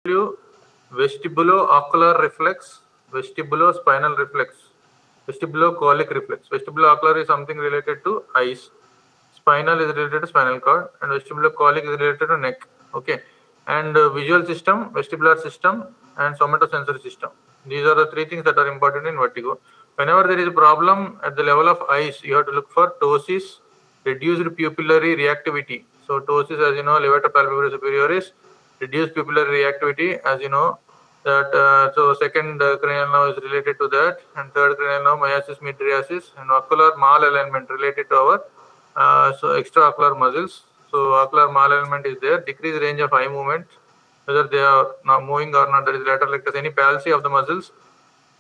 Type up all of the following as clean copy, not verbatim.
you vestibulo-ocular reflex, vestibulo-spinal reflex, vestibulo-colic reflex. Vestibulo-ocular is something related to eyes. Spinal is related to spinal cord, and vestibulo-colic is related to neck. Okay, and visual system, vestibular system, and somatosensory system. These are the three things that are important in vertigo. Whenever there is a problem at the level of eyes, you have to look for ptosis, reduced pupillary reactivity. So ptosis, as you know, levator palpebrae superioris, reduced pupillary reactivity, as you know. That so second cranial nerve is related to that, and third cranial nerve myiasis mydriasis, and ocular malalignment related to our so extraocular muscles. So ocular malalignment is there, decreased range of eye movement, whether they are not moving or not, that is lateral rectus, any palsy of the muscles,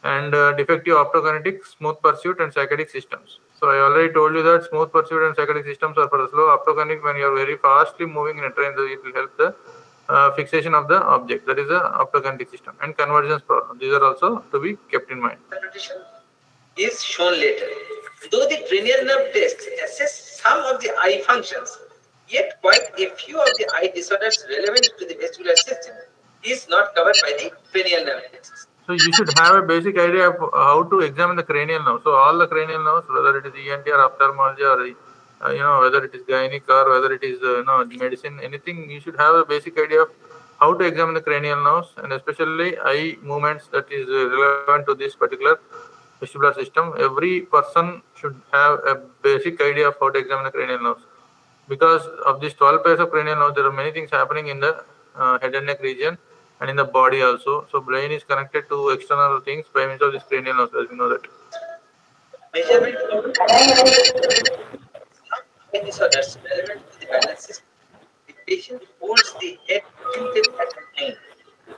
and defective optokinetic, smooth pursuit, and cycadic systems. So I already told you that smooth pursuit and cycadic systems are for the slow. Optokinetic, when you are very fastly moving in a train, it will help the fixation of the object. That is the optokinetic system. And convergence problem. These are also to be kept in mind. Repetition is shown later. Though the cranial nerve tests assess some of the eye functions, yet quite a few of the eye disorders relevant to the vestibular system is not covered by the cranial nerve tests. So you should have a basic idea of how to examine the cranial nerve. So all the cranial nerves, whether it is ENT or ophthalmology or whether it is gynec or whether it is medicine, anything, you should have a basic idea of how to examine the cranial nerves, and especially eye movements that is relevant to this particular vestibular system. Every person should have a basic idea of how to examine the cranial nerves. Because of these 12 pairs of cranial nerves, there are many things happening in the head and neck region and in the body also. So brain is connected to external things by means of this cranial nerves, as we know that. Measurement of disorders relevant to the balance system. The patient holds the head tilted at an angle.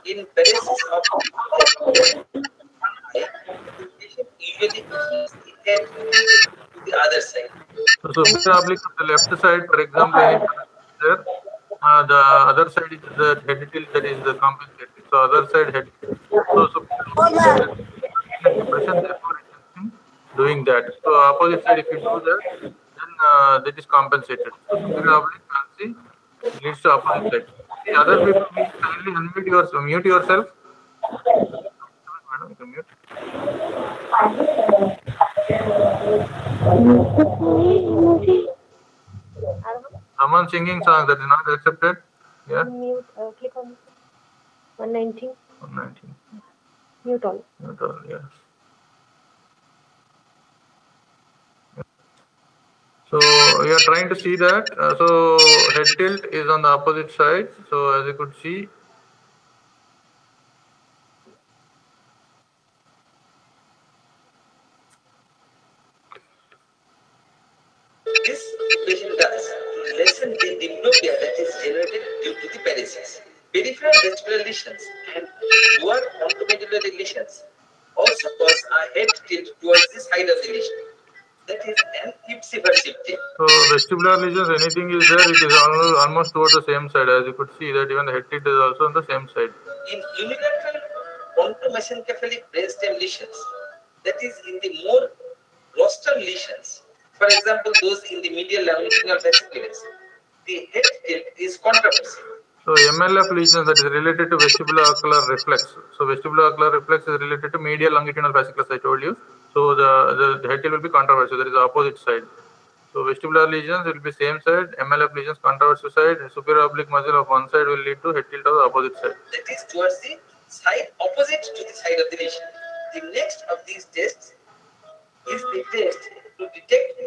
In paresis of one eye, the patient usually keeps the head tilted to the other side. So superior oblique of the left side, for example, there, the other side is the head tilt, that is the compensated. So other side head tilt. So depression, therefore it helps in doing that. So opposite side, if you do that, then that is compensated. So superior oblique palsy leads to opposite side. The other people, please kindly mute yourself. Madam, you can mute. Someone singing song that is not accepted. Yeah. Mute. Click on 119. 119. Mute all. Mute all. Yeah. So we are trying to see that. So head tilt is on the opposite side. So as you could see. This patient does to lessen the diplopia that is generated due to the paresis. Peripheral vestibular lesions and lower frontomedullary lesions also cause a head tilt towards the side of the lesion. That is an ipsiversive tilt. So vestibular lesions, anything is there, it is almost towards the same side. As you could see that even the head tilt is also on the same side. In unilateral pontomesencephalic brainstem lesions, that is in the more rostral lesions, for example, those in the medial longitudinal fascicularis, the head tilt is controversial. So MLF lesion, that is related to vestibulo-ocular reflex. So vestibulo-ocular reflex is related to medial longitudinal fasciculus, I told you. So the head tilt will be controversial, that is the opposite side. So vestibular lesions will be same side, MLF lesions controversial side, superior oblique muscle of one side will lead to head tilt of the opposite side. That is towards the side opposite to the side of the lesion. The next of these tests is the test to detect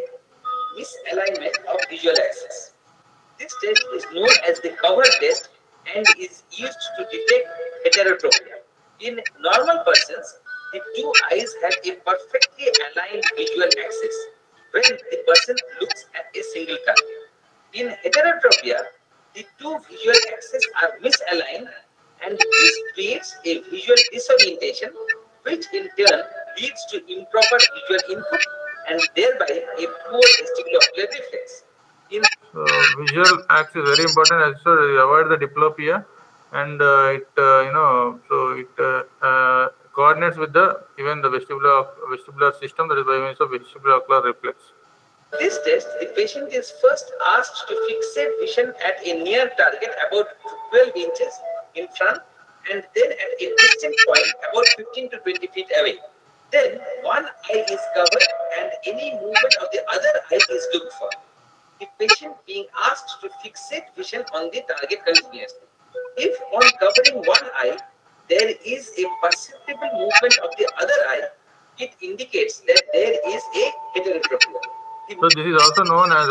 misalignment of visual axis. This test is known as the cover test and is used to detect heterotropia. In normal persons, the two eyes have a perfectly aligned visual axis when the person looks at a single target. In heterotropia, the two visual axes are misaligned, and this creates a visual disorientation, which in turn leads to improper visual input and thereby a poor vestibulo-ocular reflex. So visual axis is very important, as so avoid the diplopia, and it coordinates with the even the vestibular system, that is by means of vestibulo-ocular reflex. This test, the patient is first asked to fixate vision at a near target about 12 inches in front and then at a distant point about 15 to 20 feet away. Then one eye is covered and any movement of the other eye is looked for. The patient being asked to fixate vision on the target continuously. If on covering one eye, there is a perceptible movement of the other eye, it indicates that there is a heterotropia. So this is also known as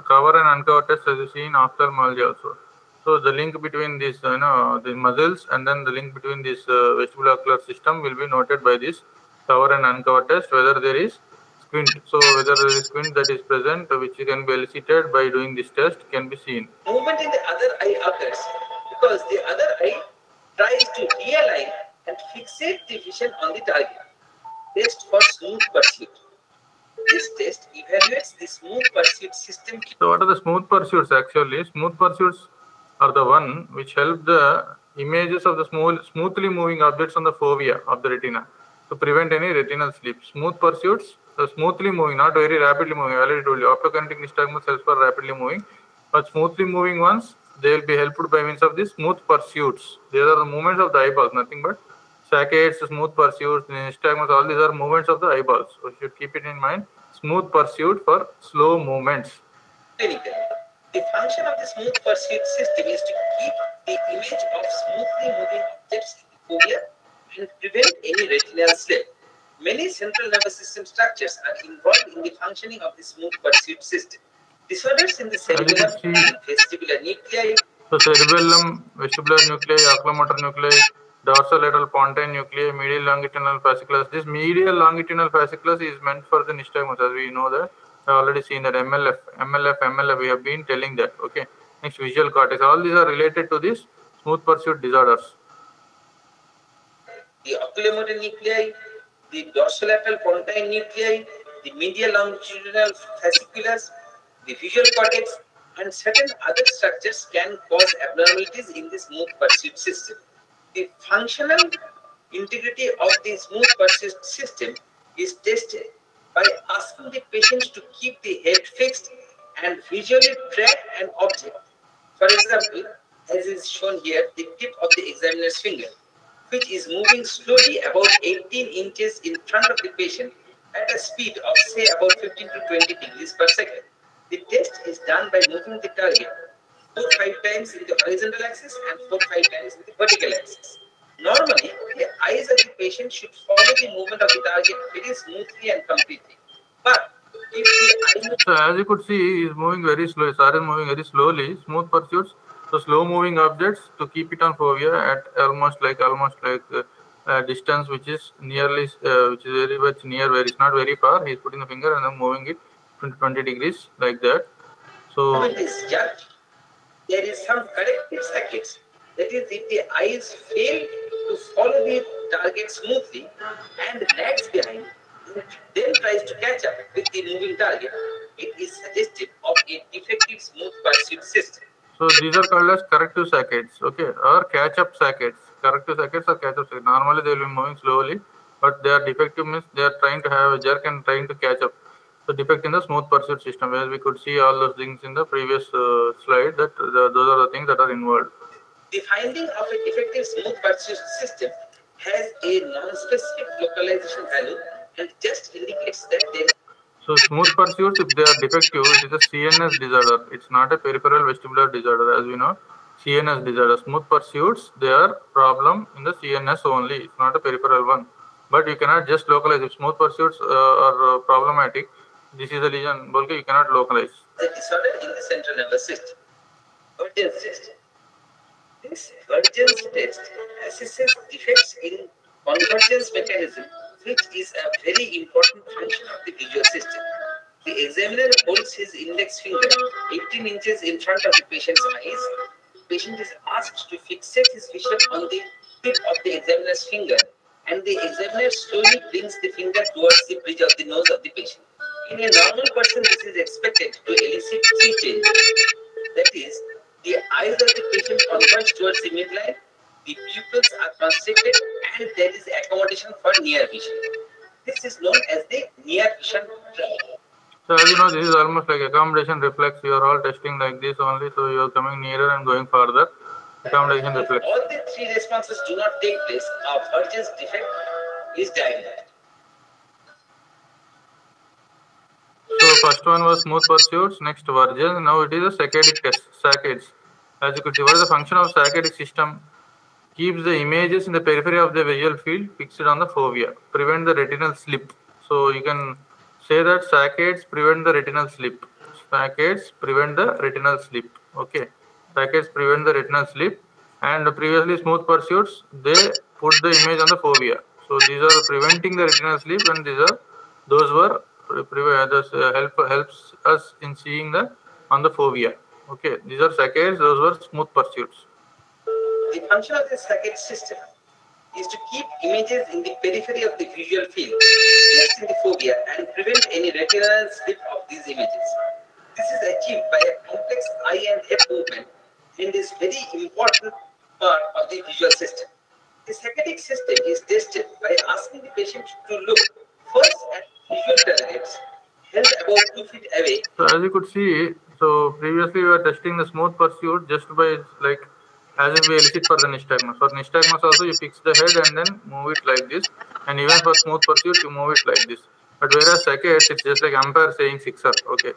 cover and uncover test, as you see in ophthalmology also. So the link between this, the muscles, and then the link between this vestibulocular system will be noted by this cover and uncover test, whether there is squint. So whether there is squint that is present, which can be elicited by doing this test, can be seen. Movement in the other eye occurs because the other eye tries to realign and fixate the vision on the target. Test for smooth pursuit. This test evaluates the smooth pursuit system. So what are the smooth pursuits actually? Smooth pursuits are the one which help the images of the smoothly moving objects on the fovea of the retina to prevent any retinal sleep. Smooth pursuits, smoothly moving, not very rapidly moving. I already told you, optokinetic nystagmus helps for rapidly moving, but smoothly moving ones, they will be helped by means of the smooth pursuits. These are the movements of the eyeballs, nothing but saccades, smooth pursuits, nystagmus, all these are movements of the eyeballs. So you should keep it in mind. Smooth pursuit for slow movements. Clinical. The function of the smooth pursuit system is to keep the image of smoothly moving objects in the fovea and prevent any retinal slip. Many central nervous system structures are involved in the functioning of the smooth pursuit system. Disorders in the cerebellum and vestibular nuclei. So cerebellum, vestibular nuclei, oculomotor nuclei, dorsolateral pontine nuclei, medial longitudinal fasciculus. This medial longitudinal fasciculus is meant for the nystagmus, as we know that. I have already seen that MLF, we have been telling that. Okay. Next, visual cortex. All these are related to this smooth pursuit disorders. The oculomotor nuclei, the dorsolateral pontine nuclei, the medial longitudinal fasciculus, the visual cortex, and certain other structures can cause abnormalities in the smooth pursuit system. The functional integrity of the smooth pursuit system is tested by asking the patient to keep the head fixed and visually track an object. For example, as is shown here, the tip of the examiner's finger, which is moving slowly about 18 inches in front of the patient at a speed of say about 15 to 20 degrees per second. The test is done by moving the target 4-5 times in the horizontal axis and 4-5 times in the vertical axis. Normally, the eyes of the patient should follow the movement of the target very smoothly and completely. But if the eye... So as you could see, he is moving very slowly. Sir is moving very slowly. Smooth pursuits. So slow moving objects to keep it on fovea at almost like distance which is nearly which is very much near, where it's not very far. He is putting the finger and then moving it 20 degrees like that. So movement is judged. There is some corrective circuits. That is, if the eyes fail to follow the target smoothly and lags behind, then tries to catch up with the moving target, it is suggestive of a defective smooth pursuit system. So these are called as corrective saccades, okay, or catch-up saccades. Corrective saccades or catch-up saccades. Normally they will be moving slowly, but they are defective means they are trying to have a jerk and trying to catch up. So defect in the smooth pursuit system, where we could see all those things in the previous slide, that those are the things that are involved. The finding of a defective smooth pursuit system has a non-specific localization value and just indicates that there. So smooth pursuits, if they are defective, it is a CNS disorder. It's not a peripheral vestibular disorder, as we know. CNS disorder. Smooth pursuits, they are problem in the CNS only. It's not a peripheral one. But you cannot just localize. If smooth pursuits are problematic, this is a lesion, you cannot localize. The disorder in the central nervous system. Vergence test. This vergence test assesses defects in convergence mechanism, which is a very important function of the visual system. The examiner holds his index finger 18 inches in front of the patient's eyes. The patient is asked to fixate his vision on the tip of the examiner's finger, and the examiner slowly brings the finger towards the bridge of the nose of the patient. In a normal person, this is expected to elicit three changes. That is, the eyes of the patient converge towards the midline, the pupils are constricted, and there is accommodation for near vision. This is known as the near vision trap. So as you know, this is almost like accommodation reflex. You are all testing like this only, so you are coming nearer and going further. Accommodation If reflex. all the three responses do not take place, a Vergen's defect is diagnosed. So first one was smooth pursuits, next Vergen. Now it is a saccadic test, saccades. As you could see, what is the function of saccadic system? Keeps the images in the periphery of the visual field fixed on the fovea, prevent the retinal slip. So you can say that saccades prevent the retinal slip. Saccades prevent the retinal slip. Okay, saccades prevent the retinal slip. And previously smooth pursuits, they put the image on the fovea. So these are preventing the retinal slip, and those were helps us in seeing the on the fovea. Okay, these are saccades. Those were smooth pursuits. The function of the saccade system is to keep images in the periphery of the visual field, fixed in the fovea, and prevent any retinal slip of these images. This is achieved by a complex eye and head movement and is very important part of the visual system. The saccadic system is tested by asking the patient to look first at visual targets held about 2 feet away. So as you could see, so previously we were testing the smooth pursuit just by like as if we elicit for the nystagmus. For nystagmus also you fix the head and then move it like this, and even for smooth pursuit you move it like this. But whereas saccades, it's just like umpire saying sixer. Okay,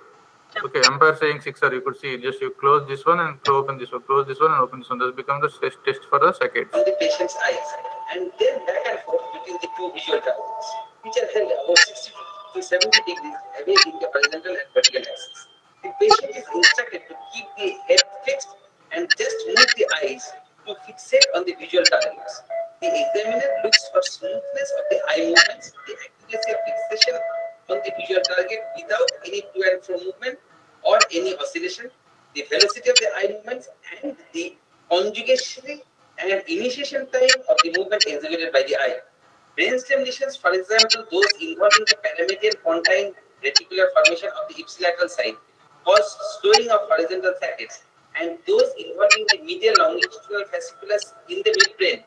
umpire saying sixer. You could see just you close this one and open this one, close this one and open this one. This becomes the test for the saccades. On the patient's eyes, and then back and forth between the two visual targets, which are held about 60 to 70 degrees away in the horizontal and vertical axis. The patient is instructed to keep the head fixed and just move the eyes to fixate on the visual targets. The examiner looks for smoothness of the eye movements, the accuracy of fixation on the visual target without any to and fro movement or any oscillation, the velocity of the eye movements, and the conjugation and initiation time of the movement executed by the eye. Brainstem lesions, for example, those involving the paramedian pontine reticular formation of the ipsilateral side, cause slowing of horizontal saccades, and those involving the medial longitudinal fasciculus in the midbrain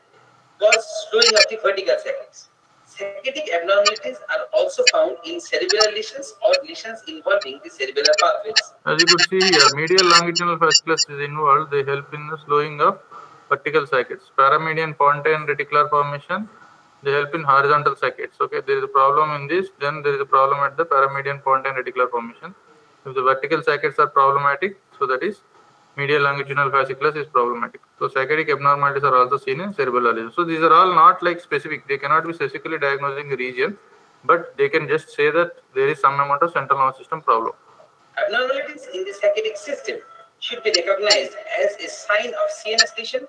cause slowing of the vertical saccades. Saccadic abnormalities are also found in cerebellar lesions or lesions involving the cerebellar pathways. As you could see here, medial longitudinal fasciculus is involved. They help in the slowing of vertical saccades. Paramedian pontine reticular formation, they help in horizontal saccades. Okay, there is a problem in this, then there is a problem at the paramedian pontine reticular formation. If the vertical saccades are problematic, so that is medial longitudinal fasciculus is problematic. So saccadic abnormalities are also seen in cerebellar lesions. So these are all not like specific. They cannot be specifically diagnosing a region, but they can just say that there is some amount of central nervous system problem. Abnormalities in the saccadic system should be recognized as a sign of CNS lesion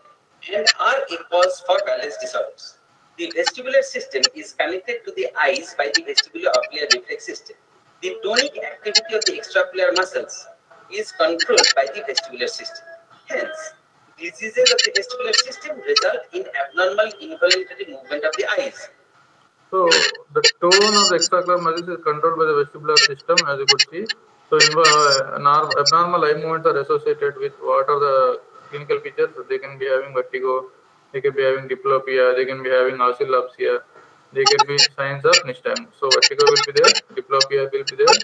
and are a cause for balance disorders. The vestibular system is connected to the eyes by the vestibulo-ocular reflex system. The tonic activity of the extraocular muscles is controlled by the vestibular system. Hence, diseases of the vestibular system result in abnormal involuntary movement of the eyes. So the tone of the extraocular muscles is controlled by the vestibular system, as you could see. So abnormal eye movements are associated with what are the clinical features? They can be having vertigo, they can be having diplopia, they can be having oscillopsia, they can be signs of nystagmus. So vertigo will be there, diplopia will be there,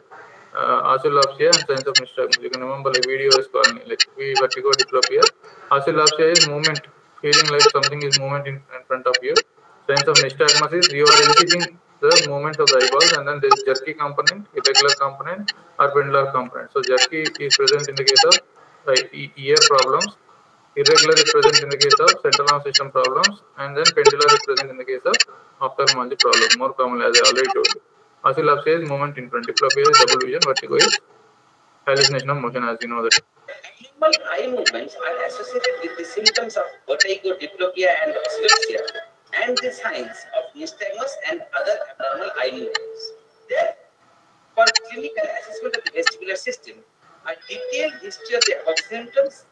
oscillopsia and signs of nystagmus. You can remember like video is calling like vertigo, diplopia. Oscillopsia is movement, feeling like something is movement in front of you. Signs of nystagmus is you are eliciting the movement of the eyeballs, and then there is jerky component, irregular component, or pendular component. So jerky is present in the case of ear problems, irregular is present in the case of central nervous system problems, and then pendular is present in the case of ophthalmology problem, more commonly as I already told you. Oscillopsia is movement in front, diplopia is double vision, vertigo is hallucination of motion, as you know that. Abnormal eye movements are associated with the symptoms of vertigo, diplopia, and oscillopsia, and the signs of nystagmus and other abnormal eye movements. For clinical assessment of the vestibular system, a detailed history of the above symptoms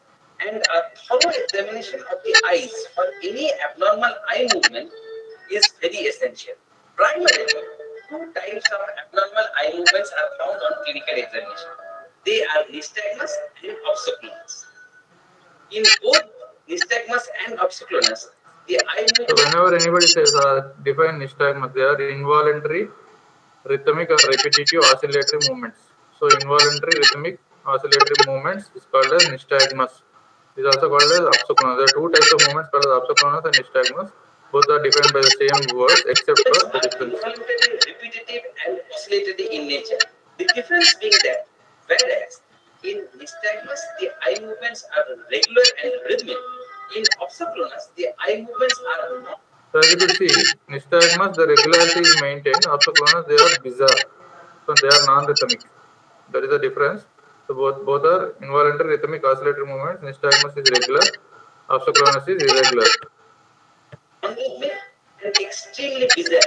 and a thorough examination of the eyes for any abnormal eye movement is very essential. Primarily, two types of abnormal eye movements are found on clinical examination. They are nystagmus and opsoclonus. In both nystagmus and opsoclonus, the eye movement. So whenever anybody says define nystagmus, they are involuntary, rhythmic or repetitive oscillatory movements. So involuntary, rhythmic, oscillatory movements is called as nystagmus. is also called as absochronous. There are two types of movements called as absochronous and nystagmus. Both are defined by the same words except for the difference. Involuntarily repetitive and oscillatory in nature. The difference being that whereas in nystagmus the eye movements are regular and rhythmic, in absochronous the eye movements are not. So as you could see, nystagmus the regularity is maintained. Absochronous they are bizarre, so they are non-rhythmic. There is a difference. So both are involuntary rhythmic oscillatory movements. Nystagmus is regular, absochronous is irregular. Non-rhythmic and extremely bizarre.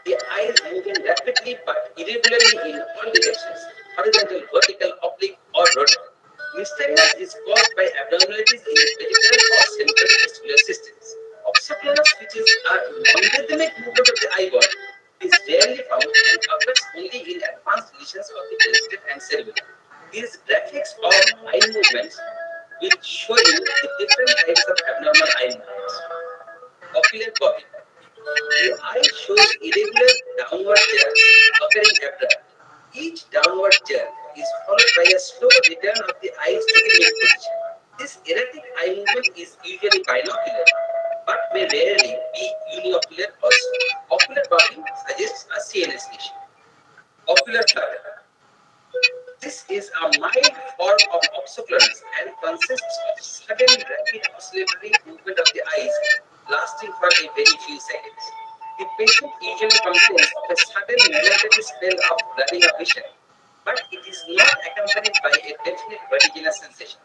The eyes moving rapidly but irregularly in all directions, horizontal, vertical, oblique, or rotary. Nystagmus is caused by abnormalities in the peripheral or central vestibular systems. Absochronous, which is a non-rhythmic movement of the eyeball, is rarely found and occurs only in advanced lesions of the peripheral and cerebellum. These graphics of eye movements will show you the different types of abnormal eye movements. Ocular copy. The eye shows irregular downward jerks occurring abrupt. Each downward jerk is followed by a slow return of the eyes to the mid position. This erratic eye movement is usually binocular, but may rarely be uniocular also. Ocular copy suggests a CNS lesion. Ocular flutter. This is a mild form of absochronous and consists of sudden rapid oscillatory movement of the eyes lasting for a very few seconds. The patient usually complains of a sudden momentary spell of blurring of vision, but it is not accompanied by a definite vertiginous sensation.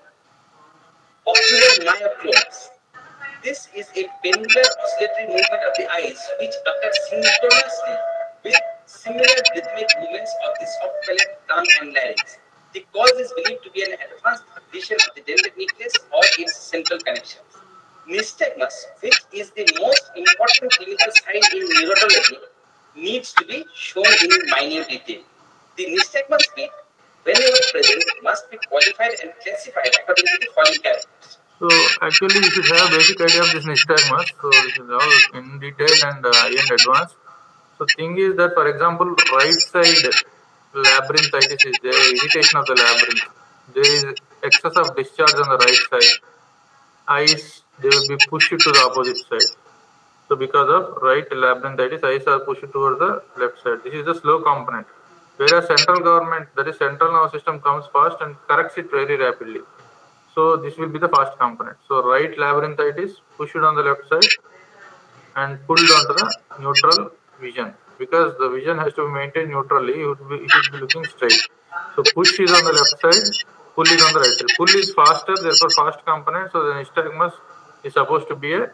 Ocular myoclonus. This is a pendular oscillatory movement of the eyes which occurs synchronously with similar rhythmic movements of the soft palate, tongue, and larynx. The cause is believed to be an advanced lesion of the dendritic nucleus or its central connections. Nystagmus, which is the most important clinical sign in neurology, needs to be shown in minute detail. The nystagmus beat, whenever present, must be qualified and classified according to the following characters. So actually you should have a basic idea of this nystagmus. So this is all in detail and high-end advanced. So thing is that, for example, right side labyrinthitis is there, irritation of the labyrinth. There is excess of discharge on the right side. Eyes, they will be pushed to the opposite side. So because of right labyrinthitis, eyes are pushed towards the left side. This is the slow component. Whereas central government, that is central nervous system, comes fast and corrects it very rapidly. So this will be the fast component. So right labyrinthitis pushed on the left side and pulled onto the neutral vision. Because the vision has to be maintained neutrally, it should be looking straight. So push is on the left side, pull is on the right side. Pull is faster, therefore fast component. So the nystagmus is supposed to be a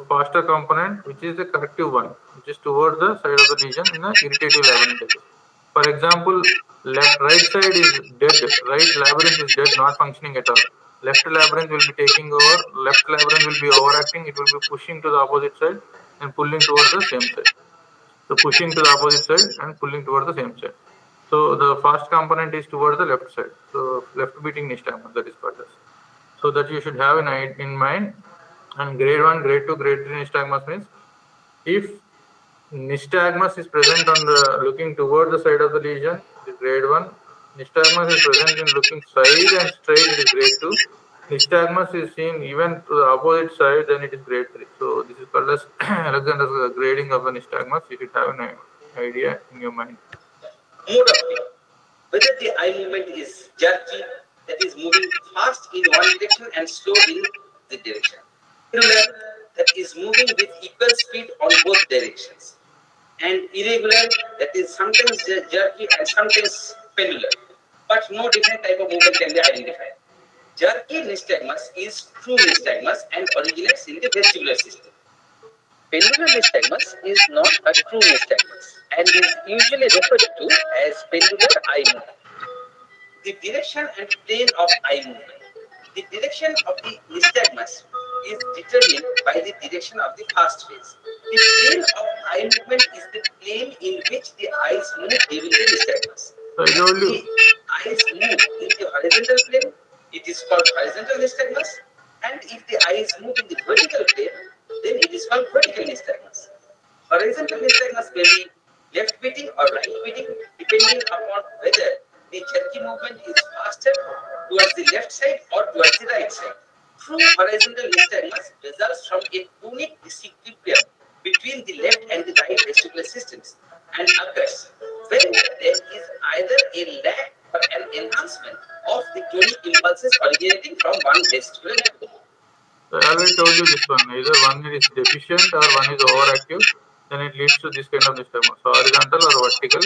faster component, which is the corrective one, which is towards the side of the lesion in the irritative labyrinthitis. For example, right side is dead, right labyrinth is dead, not functioning at all. Left labyrinth will be taking over, left labyrinth will be overacting, it will be pushing to the opposite side and pulling towards the same side. So pushing to the opposite side and pulling towards the same side. So the fast component is towards the left side. So left beating nystagmus, that is called as. So that you should have in mind. And grade 1, grade 2, grade 3 nystagmus means if nystagmus is present on the looking toward the side of the lesion, it is grade 1. Nystagmus is present in looking side and straight, it is grade 2. Nystagmus is seen even to the opposite side, then it is grade 3. So this is called as Alexander's grading of the nystagmus. You should have an idea in your mind. Mode of view. Whether the eye movement is jerky, that is moving fast in one direction and slow in the direction. Irregular, that is moving with equal speed on both directions. And irregular, that is sometimes jerky and sometimes pendular. But no different type of movement can be identified. Jerky nystagmus is true nystagmus and originates in the vestibular system. Pendular nystagmus is not a true nystagmus and is usually referred to as pendular eye movement. The direction and plane of eye movement. The direction of the nystagmus is determined by the direction of the fast phase. The plane of eye movement is the plane in which the eyes move during the nystagmus. If the eyes move in the horizontal plane, it is called horizontal nystagmus, and if the eyes move in the vertical plane, then it is called vertical nystagmus. Horizontal nystagmus may be left beating or right beating, depending upon whether the jerky movement is faster towards the left side or towards the right side. True horizontal nystagmus results from a tonic disequilibrium between the left and the right vestibular systems and occurs when there is either a lack or an enhancement of the tonic impulses originating from one vestibular network. So I already told you this one. Either one is deficient or one is overactive, then it leads to this kind of nystagmus. So horizontal or vertical,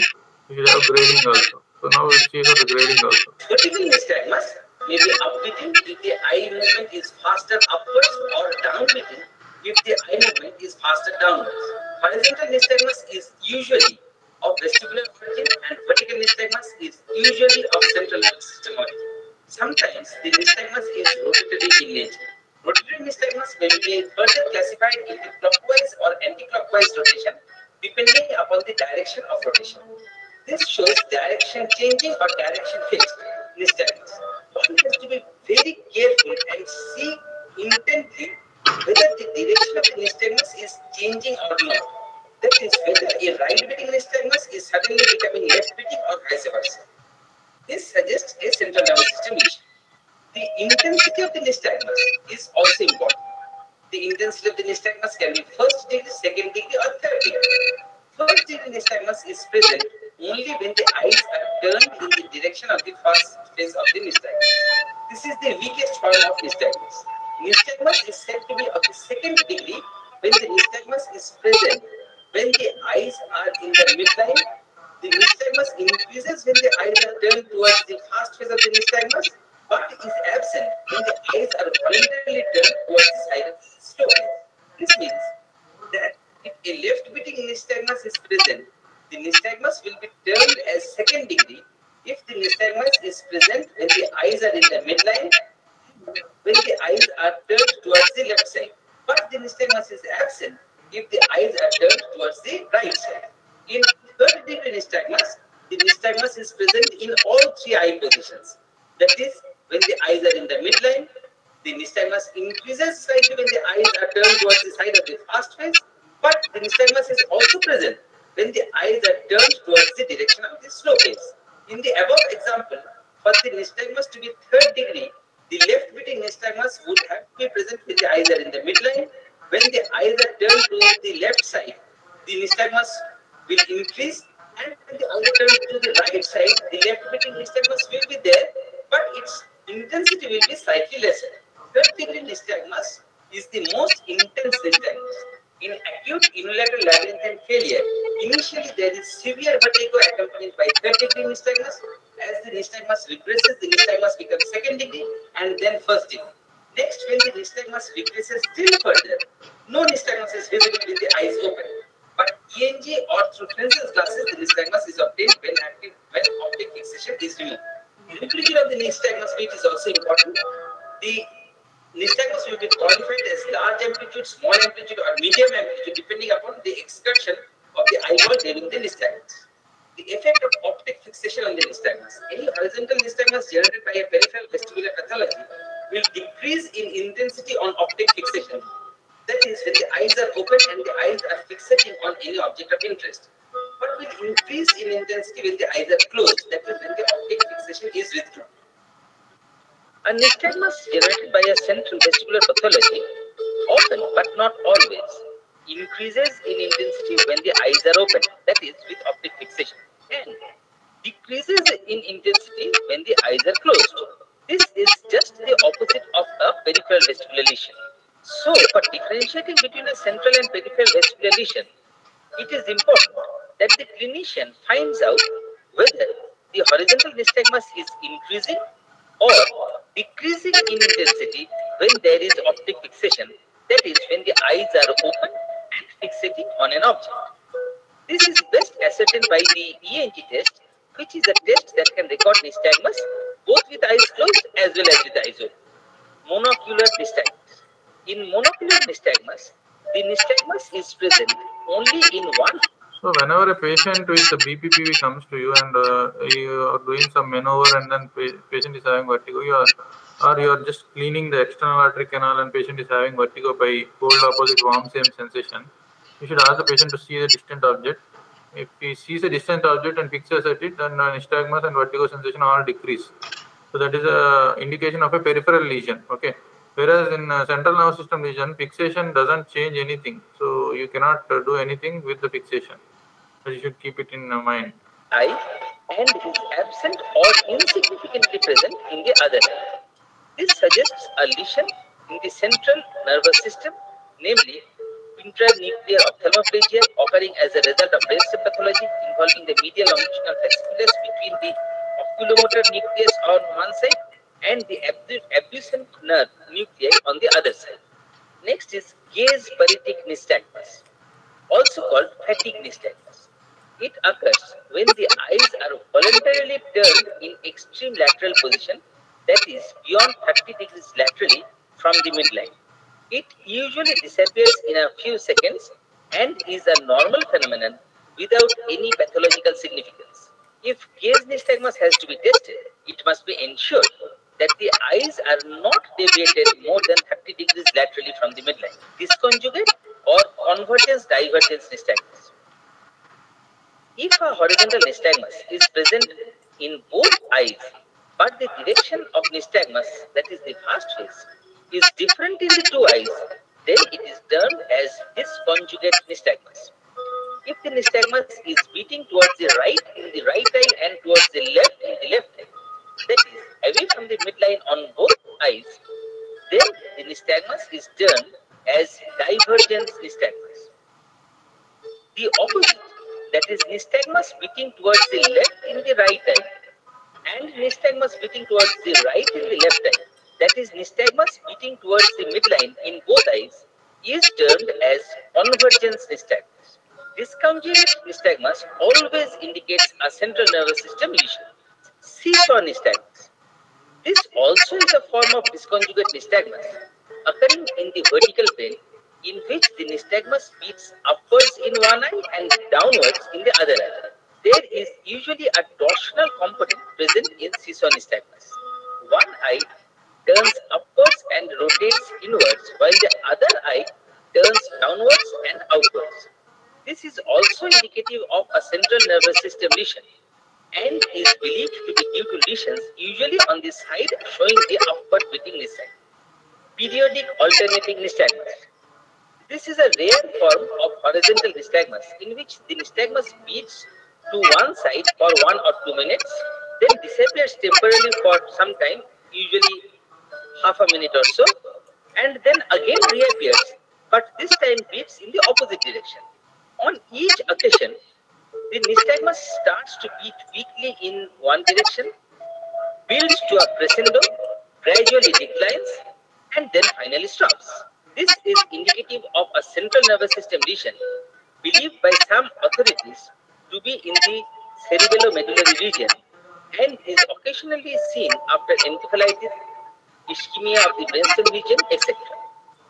you should have grading also. So now we'll see for the grading also. Vertical nystagmus may be upbeating if the eye movement is faster upwards or downbeating if the eye movement is faster downwards. Horizontal nystagmus is usually of vestibular origin and vertical nystagmus is usually of central nervous system origin. Sometimes the nystagmus is rotatory in nature. Rotatory nystagmus may be further classified into clockwise or anti-clockwise rotation depending upon the direction of rotation. This shows direction changing or direction fixed nystagmus. One has to be very careful and see intently whether the direction of the nystagmus is changing or not. That is, whether a right-beating nystagmus is suddenly becoming left-beating or vice versa. This suggests a central nervous system issue. The intensity of the nystagmus is also important. The intensity of the nystagmus can be first degree, second degree, or third degree. First degree nystagmus is present only when the eyes are turned in the direction of the first phase of the nystagmus. This is the weakest form of nystagmus. Nystagmus is said to be of the second degree when the nystagmus is present when the eyes are in the midline. The nystagmus increases when the eyes are turned towards the first phase of the nystagmus, but is absent when the eyes are voluntarily turned towards the side of the slow phase. This means that if a left-beating nystagmus is present, the nystagmus will be termed as second degree if the nystagmus is present when the eyes are in the midline, when the eyes are turned towards the left side. But the nystagmus is absent if the eyes are turned towards the right side. In third degree nystagmus, the nystagmus is present in all three eye positions. That is, when the eyes are in the midline, the nystagmus increases slightly when the eyes are turned towards the side of the fast phase, but the nystagmus is also present when the eyes are turned towards the direction of the slow phase. In the above example, for the nystagmus to be third degree, the left-beating nystagmus would have to be present when the eyes are in the midline. When the eyes are turned to the left side, the nystagmus will increase, and when the eyes are turned to the right side, the left-beating nystagmus will be there, but its intensity will be slightly lesser. Third-degree nystagmus is the most intense nystagmus. In acute unilateral labyrinthine failure, initially there is severe vertigo accompanied by third-degree nystagmus. As the nystagmus regresses, the nystagmus becomes second degree and then first degree. Next, when the nystagmus regresses still further, no nystagmus is visible with the eyes open. But ENG or through Frenzel's glasses, the nystagmus is obtained when optic fixation is removed. Temperature of the nystagmus beat is also important. The nystagmus will be qualified as large amplitude, small amplitude, or medium amplitude depending upon the excursion of the eyeball during the nystagmus. The effect of optic fixation on the nystagmus. Any horizontal nystagmus generated by a peripheral vestibular pathology will decrease in intensity on optic fixation. That is, when the eyes are open and the eyes are fixating on any object of interest, but will increase in intensity when the eyes are closed. That is, when the optic fixation is withdrawn. A nystagmus generated by a central vestibular pathology often, but not always, increases in intensity when the eyes are open, that is, with optic fixation, and decreases in intensity when the eyes are closed. This is just the opposite of a peripheral vestibular lesion. So, for differentiating between a central and peripheral vestibular lesion, it is important that the clinician finds out whether the horizontal nystagmus is increasing or decreasing in intensity when there is optic fixation, that is, when the eyes are open and fixating on an object. This is best ascertained by the ENG test, which is a test that can record nystagmus both with eyes closed as well as with eyes open. Monocular nystagmus. In monocular nystagmus, the nystagmus is present only in one. So whenever a patient with the BPPV comes to you and you are doing some maneuver and then patient is having vertigo, you are just cleaning the external artery canal and patient is having vertigo by cold opposite warm same sensation, you should ask the patient to see the distant object. If he sees a distant object and fixes at it, then nystagmus and vertigo sensation all decrease. So that is a indication of a peripheral lesion. Okay. Whereas in central nervous system lesion, fixation doesn't change anything. So you cannot do anything with the fixation. So you should keep it in mind. Eye and is absent or insignificantly present in the other eye. This suggests a lesion in the central nervous system, namely intranuclear ophthalmoplegia occurring as a result of brain stem pathology involving the medial longitudinal fasciculus between the oculomotor nucleus on one side and the abducent nerve nuclei on the other side. Next is gaze paretic nystagmus, also called fatigue nystagmus. It occurs when the eyes are voluntarily turned in extreme lateral position, that is beyond 30 degrees laterally from the midline. It usually disappears in a few seconds and is a normal phenomenon without any pathological significance. If gaze nystagmus has to be tested, it must be ensured that the eyes are not deviated more than 30 degrees laterally from the midline. Disconjugate or convergence divergence nystagmus. If a horizontal nystagmus is present in both eyes, but the direction of nystagmus, that is the first phase, is different in the two eyes, then it is termed as disconjugate nystagmus. If the nystagmus is beating towards the right in the right eye and towards the left in the left eye, that is away from the midline on both eyes, then the nystagmus is termed as divergence nystagmus. The opposite, that is nystagmus beating towards the left in the right eye and nystagmus beating towards the right in the left eye, that is nystagmus beating towards the midline in both eyes, is termed as convergence nystagmus. Disconjugate nystagmus always indicates a central nervous system lesion. Seesaw nystagmus. This also is a form of disconjugate nystagmus occurring in the vertical plane, in which the nystagmus beats upwards in one eye and downwards in the other eye. There is usually a torsional component present in seesaw nystagmus. One eye turns upwards and rotates inwards, while the other eye turns downwards and outwards. This is also indicative of a central nervous system lesion and is believed to be due to lesions usually on the side showing the upward beating nystagmus. Periodic alternating nystagmus. This is a rare form of horizontal nystagmus in which the nystagmus beats to one side for 1 or 2 minutes, then disappears temporarily for some time, usually half a minute or so, and then again reappears, but this time beats in the opposite direction. On each occasion, the nystagmus starts to beat weakly in one direction, builds to a crescendo, gradually declines, and then finally stops. This is indicative of a central nervous system lesion believed by some authorities to be in the cerebellomedullary region and is occasionally seen after encephalitis, ischemia of the brainstem region, etc.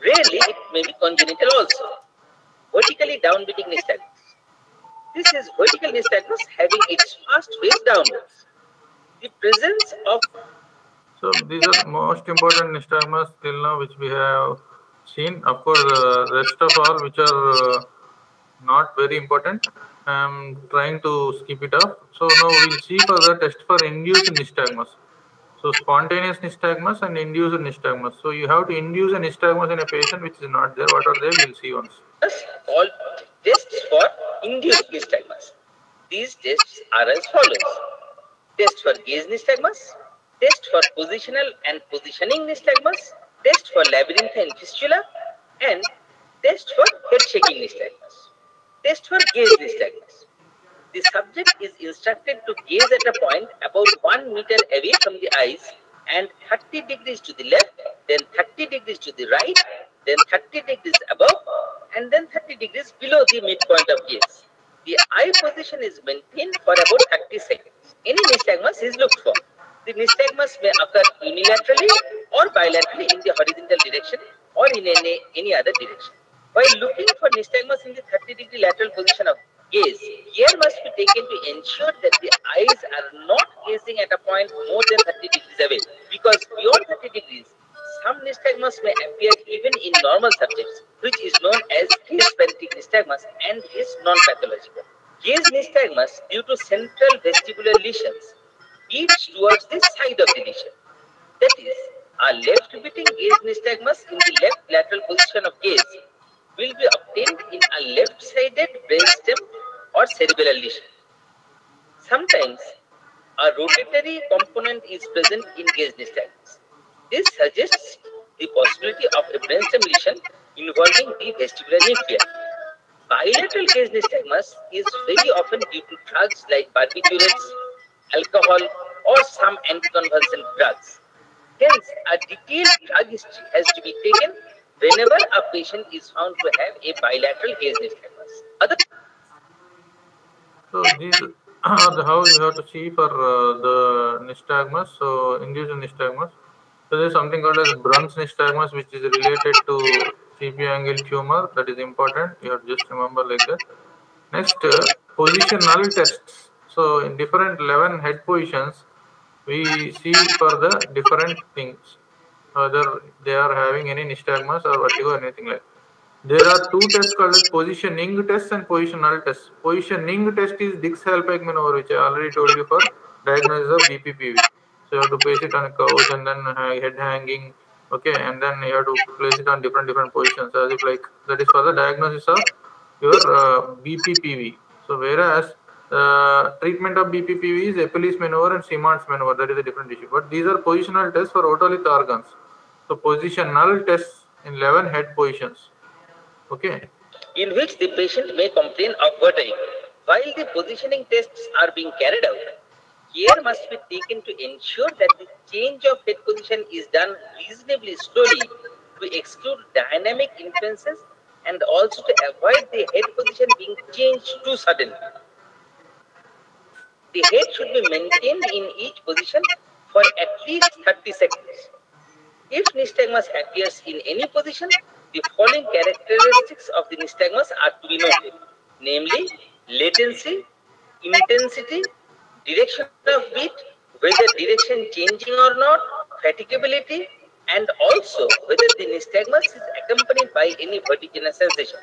Rarely, it may be congenital also. Vertically downbeating nystagmus. This is vertical nystagmus having its first phase downwards. The presence of... So these are most important nystagmus till now which we have seen. Of course, the rest of all which are not very important, I'm trying to skip it off. So now we'll see for the test for induced nystagmus. So spontaneous nystagmus and induced nystagmus. So you have to induce a nystagmus in a patient which is not there. What are they? We'll see once. All tests for induced nystagmus. These tests are as follows. Test for gaze nystagmus, test for positional and positioning nystagmus, test for labyrinthine fistula, and test for head shaking nystagmus. Test for gaze nystagmus. The subject is instructed to gaze at a point about 1 meter away from the eyes and 30 degrees to the left, then 30 degrees to the right, then 30 degrees above, and then 30 degrees below the midpoint of gaze. The eye position is maintained for about 30 seconds. Any nystagmus is looked for. The nystagmus may occur unilaterally or bilaterally in the horizontal direction or in any other direction. While looking for nystagmus in the 30-degree lateral position of gaze, care must be taken to ensure that the eyes are not gazing at a point more than 30 degrees away, because beyond 30 degrees, some nystagmus may appear even in normal subjects, which is known as gaze paretic nystagmus and is non-pathological. Gaze nystagmus due to central vestibular lesions beats towards the side of the lesion. That is, a left beating gaze nystagmus in the left lateral position of gaze will be obtained in a left-sided brainstem or cerebellar lesion. Sometimes a rotatory component is present in gaze nystagmus. This suggests the possibility of a brainstem lesion involving the vestibular nuclei. Bilateral gaze nystagmus is very often due to drugs like barbiturates, alcohol, or some anticonvulsant drugs. Hence, a detailed drug history has to be taken whenever a patient is found to have a bilateral gaze nystagmus. So these are the how you have to see for the nystagmus. So induced nystagmus. So there is something called as Brunn's nystagmus, which is related to CP angle tumor. That is important. You have to just remember like that. Next, positional tests. So in different 11 head positions, we see for the different things, whether they are having any nystagmus or vertigo or anything like that. There are two tests called as positioning test and positional test. Positioning test is Dix-Hallpike maneuver, which I already told you for diagnosis of BPPV. So you have to place it on a couch and then head hanging, okay, and then you have to place it on different positions, as if like that is for the diagnosis of your BPPV. So whereas treatment of BPPV is Epel's maneuver and Simon's maneuver, that is a different issue. But these are positional tests for otolith organs. So positional tests in 11 head positions. Okay. In which the patient may complain of vertigo. While the positioning tests are being carried out, care must be taken to ensure that the change of head position is done reasonably slowly to exclude dynamic influences and also to avoid the head position being changed too suddenly. The head should be maintained in each position for at least 30 seconds. If nystagmus appears in any position, the following characteristics of the nystagmus are to be noted, namely latency, intensity, direction of beat, whether direction changing or not, fatigability, and also whether the nystagmus is accompanied by any vertiginous sensation.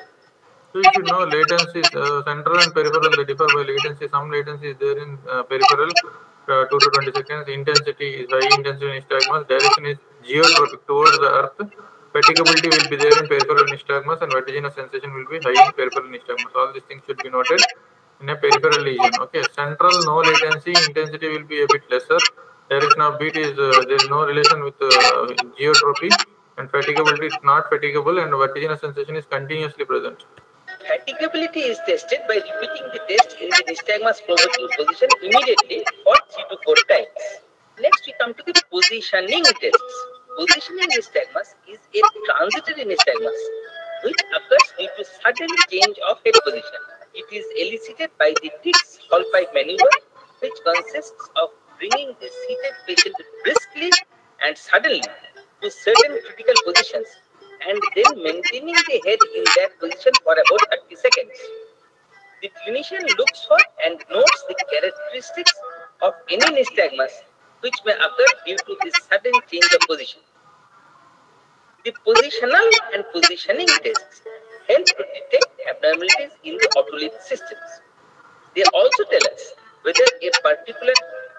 So you should know latency is central and peripheral, they differ by latency. Some latency is there in peripheral, 2 to 20 seconds. Intensity is high intensity nystagmus. Direction is geotropic towards the earth. Fatigability will be there in peripheral nystagmus and vertiginous sensation will be high in peripheral nystagmus. All these things should be noted in a peripheral lesion. Okay, central no latency, intensity will be a bit lesser. Direction of beat is there is no relation with geotropy, and fatigability is not fatigable, and vertiginous sensation is continuously present. Fatigability is tested by repeating the test in the nystagmus provoking position immediately for 3 to 4 times. Next, we come to the positioning tests. Positioning nystagmus is a transitory nystagmus which occurs due to sudden change of head position. It is elicited by the Dix-Hallpike maneuver, which consists of bringing the seated patient briskly and suddenly to certain critical positions and then maintaining the head in that position for about 30 seconds. The clinician looks for and notes the characteristics of any nystagmus which may occur due to this sudden change of position. The positional and positioning tests help to detect abnormalities in the otolith systems. They also tell us whether a particular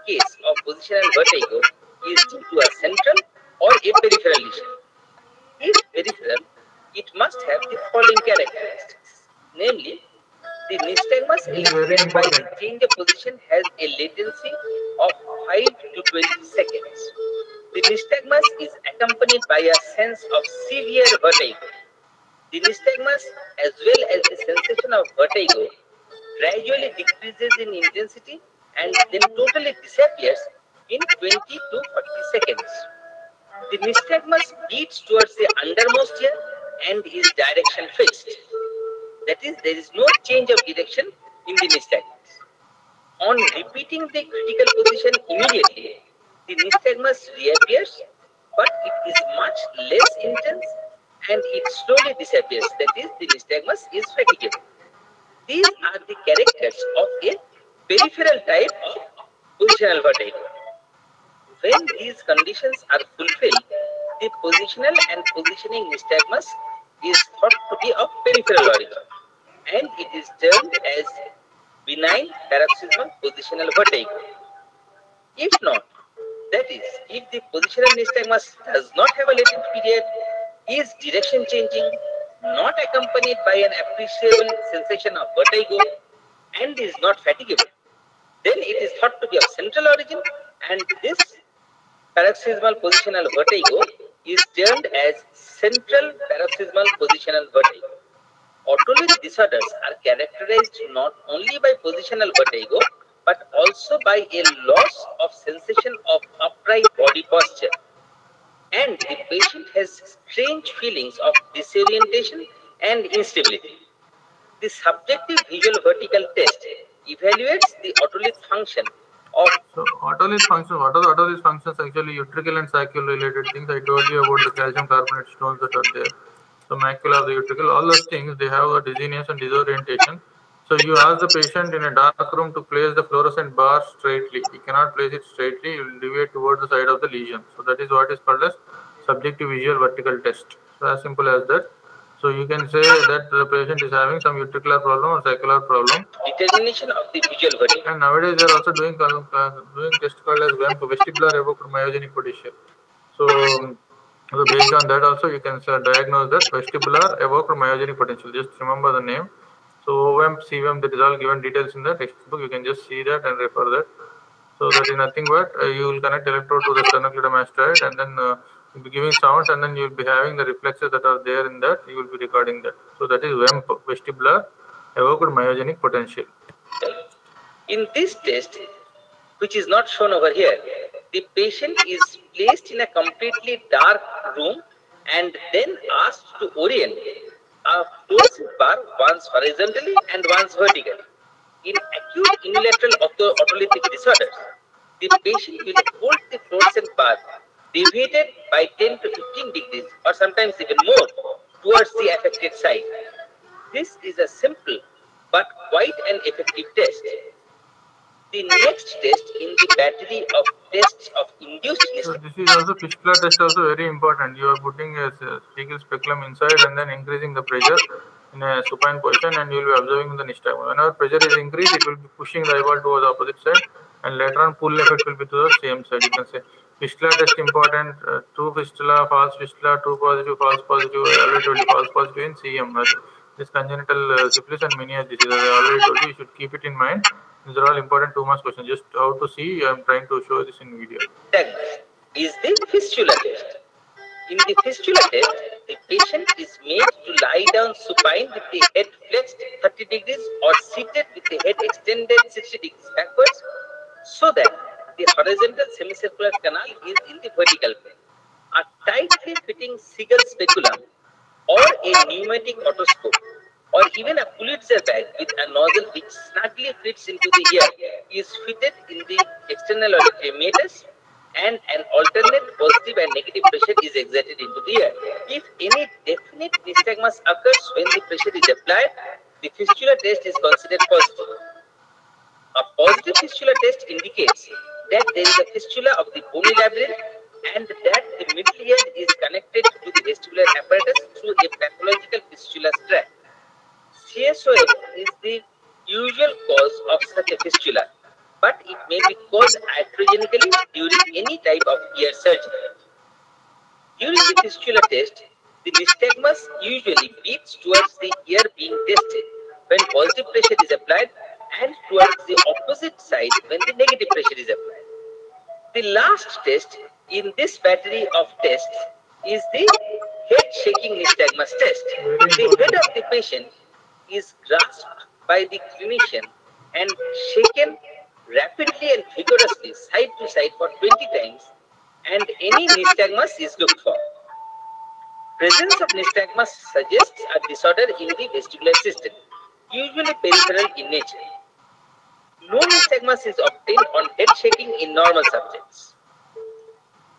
case of positional vertigo is due to a central or a peripheral lesion. If peripheral, it must have the following characteristics, namely, the nystagmus elicited by the change of position has a latency of 5 to 20 seconds. The nystagmus is accompanied by a sense of severe vertigo. The nystagmus, as well as the sensation of vertigo, gradually decreases in intensity and then totally disappears in 20 to 40 seconds. The nystagmus beats towards the undermost ear and is direction fixed. That is, there is no change of direction in the nystagmus. On repeating the critical position immediately, the nystagmus reappears, but it is much less intense and it slowly disappears. That is, the nystagmus is fatigable. These are the characters of a peripheral type of positional vertigo. When these conditions are fulfilled, the positional and positioning nystagmus is thought to be of peripheral origin, and it is termed as benign paroxysmal positional vertigo. If not, that is, if the positional nystagmus does not have a latent period, is direction changing, not accompanied by an appreciable sensation of vertigo, and is not fatigable, then it is thought to be of central origin, and this paroxysmal positional vertigo is termed as central paroxysmal positional vertigo. Otolith disorders are characterized not only by positional vertigo but also by a loss of sensation of upright body posture, and the patient has strange feelings of disorientation and instability. The subjective visual vertical test evaluates the otolith function of. So otolith functions, what are the otolith functions? Actually utricle and saccule related things. I told you about the calcium carbonate stones that are there. So macula of the utricle, all those things, they have a dizziness and disorientation. So you ask the patient in a dark room to place the fluorescent bar straightly. He cannot place it straightly, he will deviate towards the side of the lesion. So that is what is called as subjective visual vertical test. So as simple as that. So you can say that the patient is having some utricular problem or saccular problem. Determination of the visual vertigo. And nowadays they are also doing test called as VEMP, vestibular evoked myogenic potential. So based on that also you can diagnose that vestibular evoked myogenic potential. Just remember the name. So OVEMP, CVEMP, that is all given details in the textbook. You can just see that and refer that. So that is nothing but you will connect electrode to the sternocleidomastoid and then you'll be giving sounds and then you will be having the reflexes that are there in that. You will be recording that. So that is VEMP, vestibular evoked myogenic potential. In this test, which is not shown over here, the patient is placed in a completely dark room and then asked to orient a fluorescent bar once horizontally and once vertically. In acute unilateral otolithic disorders, the patient will hold the fluorescent bar deviated by 10 to 15 degrees or sometimes even more towards the affected side. This is a simple but quite an effective test. The next test in the battery of tests of induced So nystagmus. this is also fistula test also very important. You are putting a fecal speculum inside and then increasing the pressure in a supine position and you will be observing the nystagmus. Whenever pressure is increased, it will be pushing the eyeball towards the opposite side and later on pull effect will be to the same side. You can say fistula test important, true fistula, false fistula, true positive, false positive, I already told you false positive in CM. This congenital syphilis and many of diseases, I already told you, you should keep it in mind. These are all important 2 marks questions. Just how to see, I am trying to show this in video. Is the fistula test. In the fistula test, the patient is made to lie down supine with the head flexed 30 degrees or seated with the head extended 60 degrees backwards so that the horizontal semicircular canal is in the vertical plane. A tightly fitting Siegel speculum or a pneumatic otoscope or even a Pulitzer bag with a nozzle which snugly fits into the ear is fitted in the external auditory meatus and an alternate positive and negative pressure is exerted into the ear. If any definite nystagmus occurs when the pressure is applied, the fistula test is considered positive. A positive fistula test indicates that there is a fistula of the bony labyrinth and that the middle ear is connected to the vestibular apparatus through a pathological fistula tract. CSOF is the usual cause of such a fistula, but it may be caused iatrogenically during any type of ear surgery. During the fistula test, the nystagmus usually beats towards the ear being tested when positive pressure is applied and towards the opposite side when the negative pressure is applied. The last test in this battery of tests is the head shaking nystagmus test. The head of the patient is grasped by the clinician and shaken rapidly and vigorously side to side for 20 times and any nystagmus is looked for. Presence of nystagmus suggests a disorder in the vestibular system, usually peripheral in nature. No nystagmus is obtained on head shaking in normal subjects.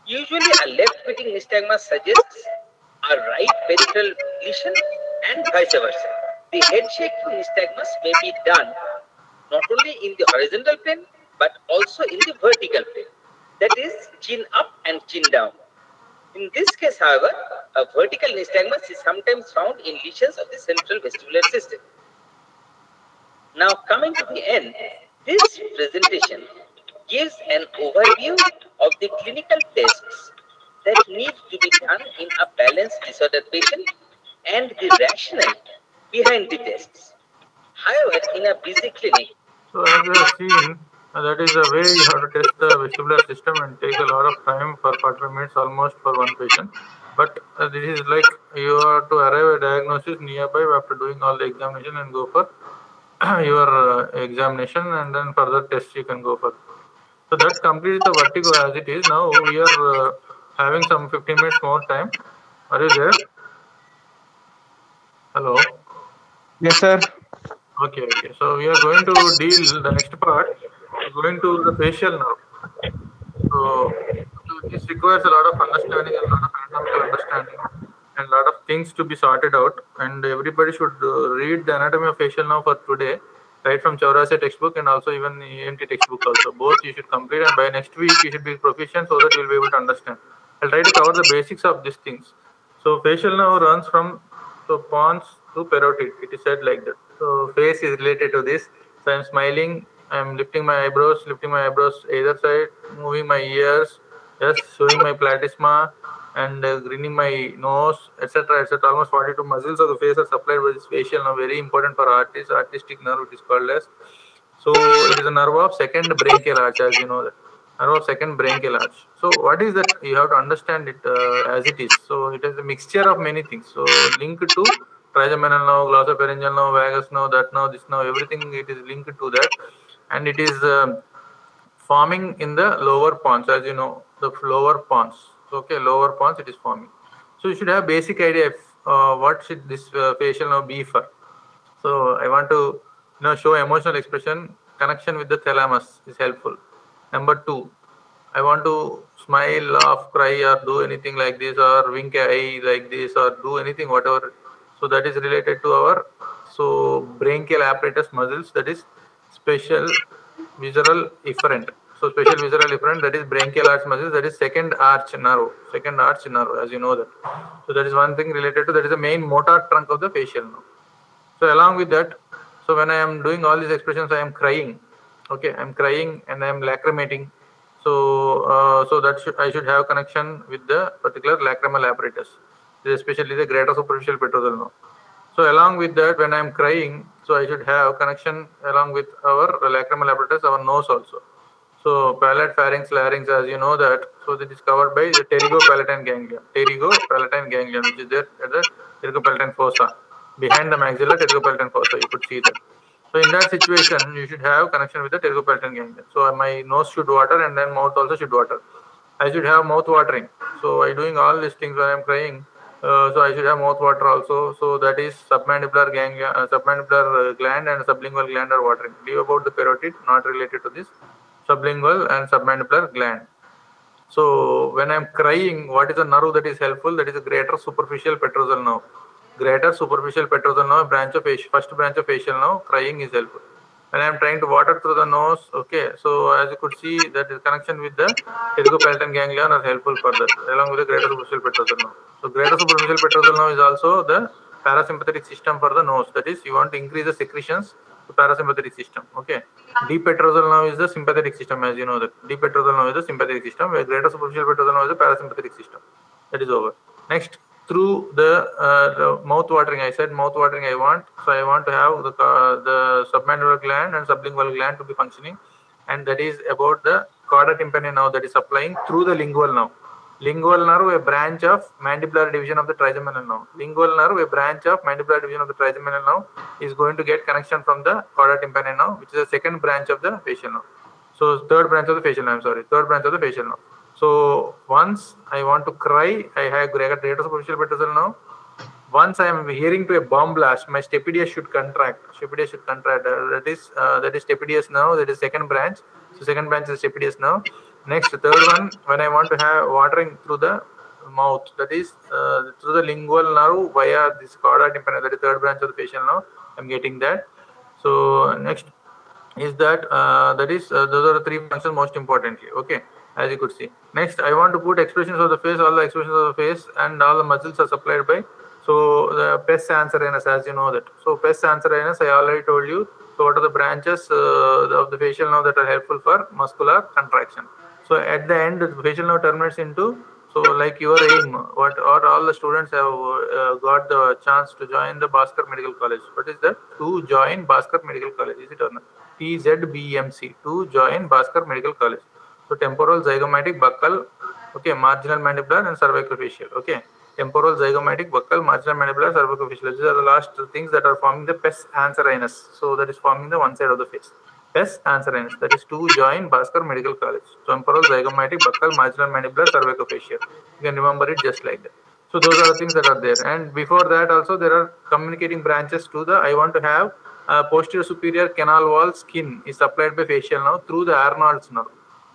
Usually a left-fitting nystagmus suggests a right peripheral lesion and vice versa. The head shaking nystagmus may be done not only in the horizontal plane but also in the vertical plane, that is chin up and chin down. In this case, however, a vertical nystagmus is sometimes found in lesions of the central vestibular system. Now coming to the end, this presentation gives an overview of the clinical tests that need to be done in a balanced disorder patient and the rationale behind the tests. However, in a busy clinic, So as we have seen, that is the way you have to test the vestibular system and take a lot of time for 45 minutes almost for one patient. But this is like you have to arrive at diagnosis nearby after doing all the examination and go for your examination, and then further tests you can go for. So that completes the vertigo as it is. Now we are having some 15 minutes more time. Are you there? Hello? Yes, sir. Okay. So we are going to deal the next part. We're going to the facial nerve. So this requires a lot of understanding, a lot of anatomical understanding, and a lot of things to be sorted out. And everybody should read the anatomy of facial nerve for today, right from Chaurasi textbook and also even the ENT textbook also. Both you should complete, and by next week you should be proficient so that you will be able to understand. I'll try to cover the basics of these things. So facial nerve runs from pons to parotid. It is said like that. So face is related to this. So I'm smiling. I'm lifting my eyebrows either side, moving my ears, just showing my platysma, and grinning my nose, etc., etc. Almost 42 muscles of the face are supplied by this facial nerve. Very important for artists. Artistic nerve, it is called as. So it is a nerve of second branchial arch, as you know that. Nerve of second branchial arch. So what is that? You have to understand it as it is. So it is a mixture of many things. So linked to trigeminal nerve, glossopharyngeal nerve, vagus nerve, that nerve, this nerve, everything it is linked to that, and it is forming in the lower pons, as you know, the lower pons. Okay, lower pons it is forming. So you should have basic idea of what should this facial nerve be for. So I want to show emotional expression. Connection with the thalamus is helpful. Number 2, I want to smile, laugh, cry, or do anything like this, or wink an eye like this, or do anything, whatever. So that is related to our branchial apparatus muscles, that is special visceral efferent. So special visceral efferent, that is branchial arch muscles, that is second arch nerve, as you know that. So that is one thing related to, that is the main motor trunk of the facial nerve. So along with that, so when I am doing all these expressions, I am crying. Okay, I am crying and I am lacrimating. So that I should have connection with the particular lacrimal apparatus, especially the greater superficial petrosal nerve. So along with that, when I am crying, so I should have connection along with our lacrimal apparatus, our nose also. So palate, pharynx, larynx, as you know that. So that is covered by the pterygopalatine ganglion. Pterygopalatine ganglion, which is there at the pterygopalatine fossa. Behind the maxilla, pterygopalatine fossa, you could see that. So in that situation, you should have connection with the pterygopalatine ganglion. So my nose should water, and then mouth also should water. I should have mouth watering. So by doing all these things when I am crying, so I should have mouth water also. So that is submandibular ganglion, submandibular gland and sublingual gland are watering. Leave about the parotid, not related to this. Sublingual and submandibular gland. So when I am crying, what is the nerve that is helpful? That is a greater superficial petrosal nerve. Greater superficial petrosal nerve, first branch of facial nerve, crying is helpful. When I am trying to water through the nose, okay, so as you could see, that is connection with the pterygopalatine ganglion are helpful for that, along with the greater superficial petrosal nerve. So greater superficial petrosal nerve is also the parasympathetic system for the nose. That is, you want to increase the secretions to parasympathetic system. Okay, deep petrosal nerve is the sympathetic system, as you know that. Deep petrosal nerve is the sympathetic system, where greater superficial petrosal nerve is the parasympathetic system. That is over. Next, through the mouth watering, I said mouth watering I want. So I want to have the submandibular gland and sublingual gland to be functioning, and that is about the chorda tympani nerve that is supplying through the lingual nerve. Lingual nerve, a branch of mandibular division of the trigeminal nerve. Lingual nerve, a branch of mandibular division of the trigeminal nerve, is going to get connection from the chorda tympani nerve, which is the second branch of the facial nerve. So third branch of the facial nerve, third branch of the facial nerve. So once I want to cry, I have greater superficial petrosal nerve. Once I am hearing to a bomb blast, my stapedius should contract. That is stapedius nerve. That is second branch. So second branch is stapedius nerve. Next, third one, when I want to have watering through the mouth, that is through the lingual nerve via this chorda tympani. That is third branch of the facial nerve. I'm getting that. So next is that those are the three functions most importantly. Okay, as you could see. Next, I want to put expressions of the face. All the expressions of the face and all the muscles are supplied by the pes anserinus, as you know that. So pes anserinus, I already told you. So what are the branches of the facial nerve that are helpful for muscular contraction? So at the end, the facial nerve terminates into, so like your aim, what all the students have got the chance to join the Bhaskar Medical College. What is that? To join Bhaskar Medical College, is it or not? TZBMC, to join Bhaskar Medical College. So temporal, zygomatic, buccal, okay, marginal mandibular and cervicofacial, okay. Temporal, zygomatic, buccal, marginal mandibular, cervicofacial. These are the last things that are forming the pes anserinus. So that is forming the one side of the face. Pes anserinus, that is to join Bhaskar Medical College. Temporal, zygomatic, buccal, marginal mandibular, cervicofacial. You can remember it just like that. So those are the things that are there. And before that also there are communicating branches to the, I want to have posterior superior canal wall skin is supplied by facial nerve through the Arnold's nerve.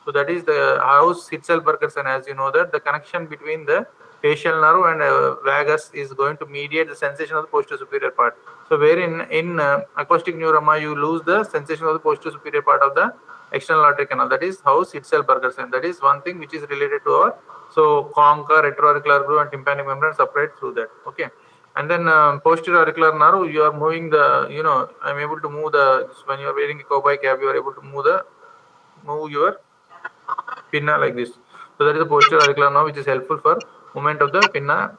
So that is the house Hitzel-Bergersen, as you know that the connection between the facial nerve and vagus is going to mediate the sensation of the posterior superior part. So wherein in acoustic neuroma you lose the sensation of the posterior superior part of the external auditory canal. That is house Hitzel-Bergersen. That is one thing which is related to our, so concha, retroauricular groove and tympanic membrane separate through that. Okay. And then posterior auricular nerve, you are moving the, you know, I'm able to move the, when you are wearing a cowboy cap, you are able to move your pinna like this. So that is the posterior auricular nerve which is helpful for movement of the pinna,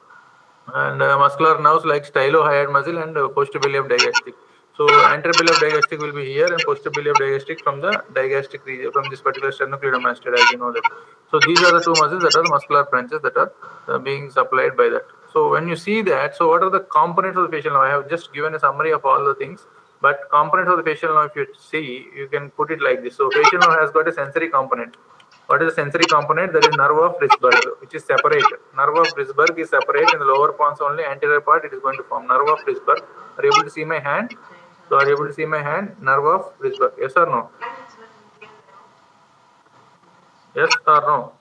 and muscular nerves like stylohyoid muscle and posterior digastric. So anterior digastric will be here and posterior digastric from the digastric region, from this particular sternocleidomastoid, as you know that. So these are the two muscles that are the muscular branches that are being supplied by that. So when you see that, so what are the components of the facial nerve? I have just given a summary of all the things, but components of the facial nerve, if you see, you can put it like this. So facial nerve has got a sensory component. What is the sensory component? That is nerve of Risberg, which is separate. Nerve of Risberg is separate in the lower pons only, anterior part it is going to form. Nerve of Risberg. Are you able to see my hand? So are you able to see my hand? Nerve of Risberg. Yes or no? Yes or no?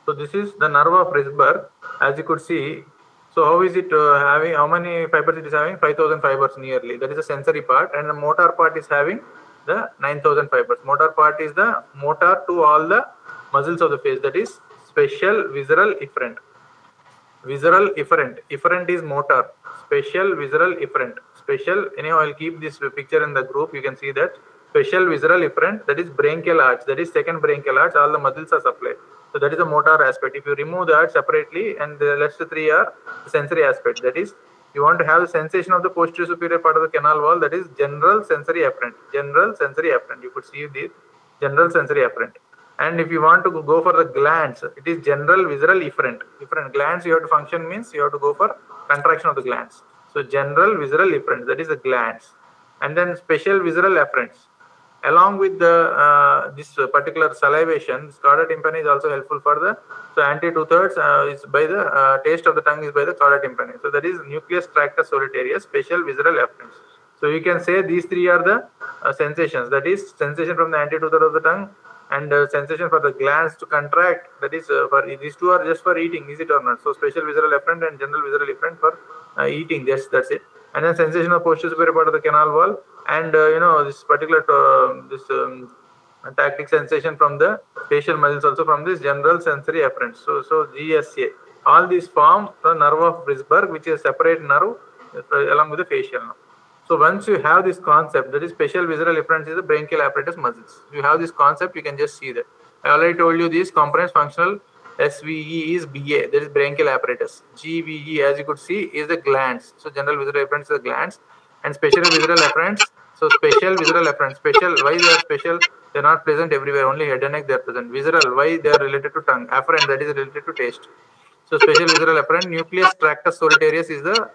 So this is the nerve of Risberg, as you could see. So how is it having, how many fibers it is having? 5,000 fibers nearly. That is the sensory part, and the motor part is having the 9,000 fibers. Motor part is the motor to all the muscles of the face. That is special visceral efferent. Visceral efferent. Efferent is motor. Special visceral efferent. Special, anyhow, I'll keep this picture in the group. You can see that. Special visceral efferent, that is branchial arch. That is second branchial arch. All the muscles are supplied. So that is the motor aspect. If you remove that separately, and the rest three are the sensory aspect. That is, you want to have the sensation of the posterior superior part of the canal wall. That is general sensory afferent. General sensory afferent. You could see the general sensory afferent. And if you want to go for the glands, it is general visceral efferent. Efferent glands you have to function means you have to go for contraction of the glands. So general visceral efferent, that is the glands. And then special visceral afferents. Along with the this particular salivation, cauda tympani is also helpful for the, so anterior two-thirds is by the taste of the tongue is by the cauda tympani. So that is nucleus tractus solitarius, special visceral afferents. So you can say these three are the sensations. That is sensation from the anterior two-thirds of the tongue, and sensation for the glands to contract. That is for these two are just for eating, is it or not? So special visceral afferent and general visceral afferent for eating. Just that's it. And then sensation of posterior superior part of the canal wall, and you know, this particular tactic sensation from the facial muscles also from this general sensory afferent. So GSA. All these form the nerve of Risberg, which is separate nerve along with the facial nerve. So once you have this concept, that is special visceral efferents is the branchial apparatus muscles. If you have this concept, you can just see that. I already told you these components functional. SVE is BA, that is branchial apparatus. GVE, as you could see, is the glands. So general visceral efferents is the glands, and special visceral efferents. So special visceral efferents. Special, why they are special? They are not present everywhere. Only head and neck they are present. Visceral, why they are related to tongue? Afferent, that is related to taste. So special visceral afferent. Nucleus tractus solitarius is the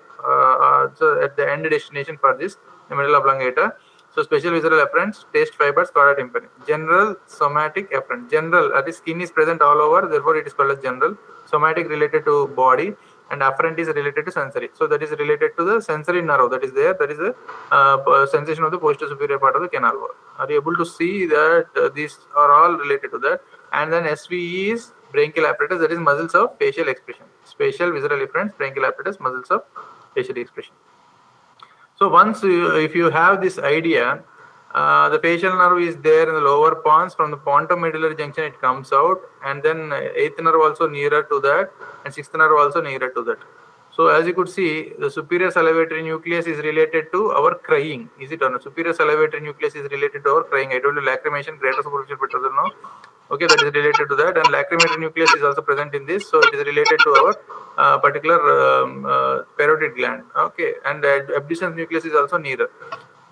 so at the end destination for this, the medulla oblongata. So special visceral afferents, taste fibers, cauda tympani. General somatic afferent. General, that is skin is present all over, therefore it is called as general. Somatic related to body, and afferent is related to sensory. So that is related to the sensory nerve that is there. That is the sensation of the posterior superior part of the canal wall. Are you able to see that these are all related to that? And then SVE is branchial apparatus, that is muscles of facial expression. Special visceral efferents, branchial apparatus, muscles of facial expression. So once if you have this idea, the facial nerve is there in the lower pons. From the pontomedullary junction it comes out, and then 8th nerve also nearer to that, and 6th nerve also nearer to that. So as you could see, the superior salivatory nucleus is related to our crying. Is it or not? Superior salivatory nucleus is related to our crying. I told you lacrimation, greater superficial petrosal now. Okay, that is related to that, and lacrimator nucleus is also present in this, so it is related to our particular parotid gland. Okay, and abducens nucleus is also nearer.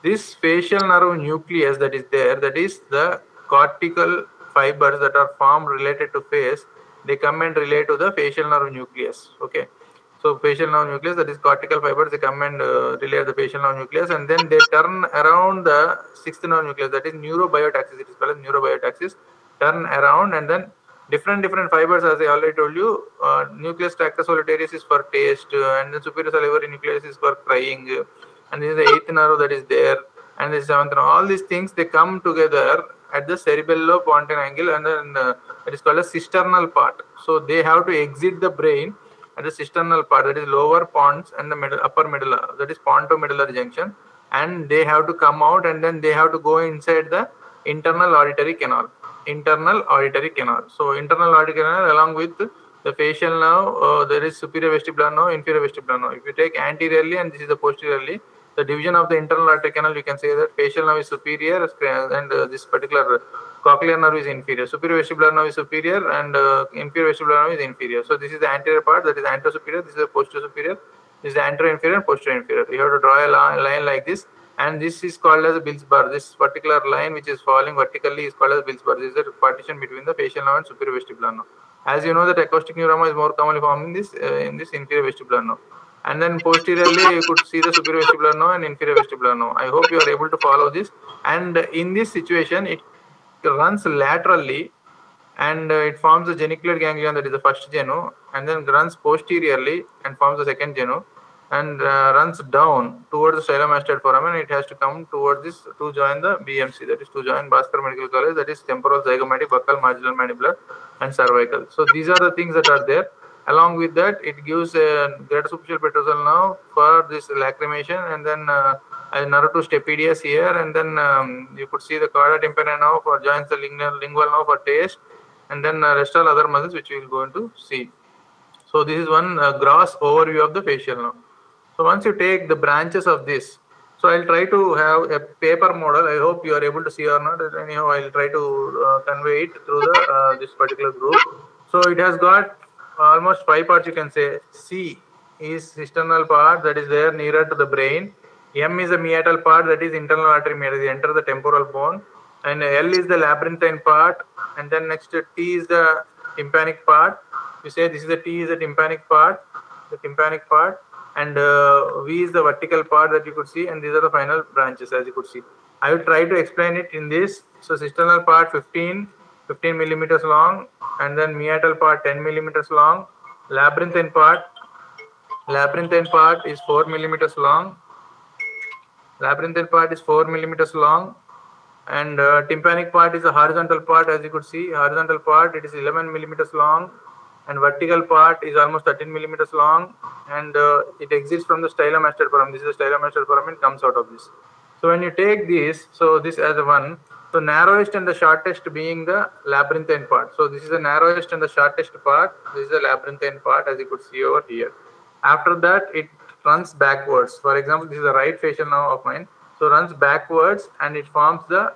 This facial nerve nucleus that is there, that is the cortical fibers that are formed related to face. They come and relate to the facial nerve nucleus. Okay. So facial nerve nucleus, that is cortical fibers, they come and relate the facial nerve nucleus, and then they turn around the sixth nerve nucleus, that is neurobiotaxis. It is called as neurobiotaxis. Turn around, and then different fibers, as I already told you. Nucleus tractus solitarius is for taste, and the superior salivary nucleus is for crying, and this is the eighth nerve that is there, and the seventh nerve. All these things, they come together at the cerebellopontine angle, and then it is called a cisternal part. So they have to exit the brain at the cisternal part, that is lower pons and the middle, upper medulla, that is pontomedullary junction, and they have to come out, and then they have to go inside the internal auditory canal. Internal auditory canal. So internal auditory canal, along with the facial nerve, there is superior vestibular nerve, inferior vestibular nerve. If you take anteriorly and this is the posteriorly, the division of the internal auditory canal, you can say that facial nerve is superior and this particular cochlear nerve is inferior. Superior vestibular nerve is superior and inferior vestibular nerve is inferior. So this is the anterior part, that is anterior superior. This is the posterior superior. This is the anterior inferior and posterior inferior. You have to draw a line like this, and this is called as a Bill's bar. This particular line which is falling vertically is called as Bill's bar. This is the partition between the facial nerve and superior vestibular nerve. As you know, that acoustic neuroma is more commonly formed in this inferior vestibular nerve. And then posteriorly, you could see the superior vestibular nerve and inferior vestibular nerve. I hope you are able to follow this. And in this situation, it runs laterally, and it forms the geniculate ganglion, that is the first genu, and then runs posteriorly and forms the second genu, and runs down towards the stylomastoid foramen. It has to come towards this to join the BMC, that is to join Bhaskar Medical College, that is temporal, zygomatic, buccal, marginal mandibular, and cervical. So these are the things that are there. Along with that, it gives a greater superficial petrosal nerve for this lacrimation, and then a nerve to stapedius here, and then you could see the chorda tympani nerve for joins the lingual nerve for taste, and then rest all other muscles which we will go into see. So this is one gross overview of the facial nerve. So once you take the branches of this, so I'll try to have a paper model. I hope you are able to see or not. Anyhow, I'll try to convey it through the this particular group. So it has got almost 5 parts, you can say. C is cisternal part, that is there nearer to the brain. M is the meatal part, that is internal artery meatus, enter the temporal bone. And L is the labyrinthine part. And then next T is the tympanic part. You say this is the T is the tympanic part, and V is the vertical part that you could see, and these are the final branches, as you could see. I will try to explain it in this. So cisternal part 15 millimeters long, and then meatal part 10 millimeters long. Labyrinthine part is 4 millimeters long. And tympanic part is the horizontal part, as you could see. Horizontal part, it is 11 millimeters long, and vertical part is almost 13 millimeters long, and it exits from the stylomastoid foramen. This is the stylomastoid foramen, comes out of this. So when you take this, so this as a one, so narrowest and the shortest being the labyrinthine part. So this is the narrowest and the shortest part. This is the labyrinthine part, as you could see over here. After that, it runs backwards. For example, this is the right facial nerve of mine. So runs backwards, and it forms the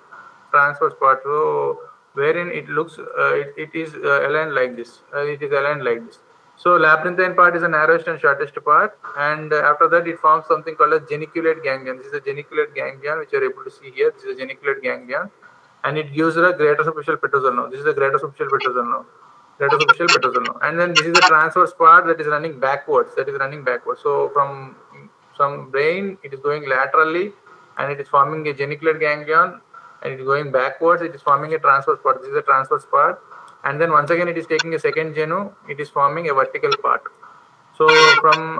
transverse part. So wherein it looks, it is aligned like this. So labyrinthine part is the narrowest and shortest part, and after that it forms something called a geniculate ganglion. This is a geniculate ganglion which you are able to see here. This is a geniculate ganglion, and it gives a greater superficial petrosal nerve. This is the greater superficial petrosal nerve. And then this is the transverse part that is running backwards. So from some brain, it is going laterally, and it is forming a geniculate ganglion, and it is going backwards. It is forming a transverse part. This is the transverse part. And then once again, it is taking a second genu, it is forming a vertical part. So from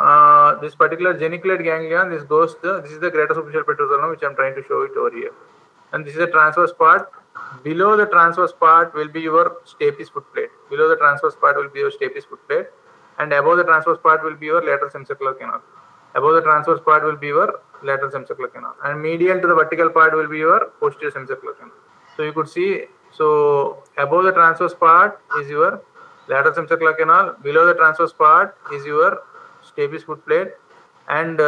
this particular geniculate ganglion, this is the greater superficial petrosal nerve, which I am trying to show it over here. And this is the transverse part. Below the transverse part will be your stapes foot plate. And above the transverse part will be your lateral semicircular canal. And medial to the vertical part will be your posterior semicircular canal. So you could see, so above the transverse part is your lateral semicircular canal, below the transverse part is your stapes foot plate, and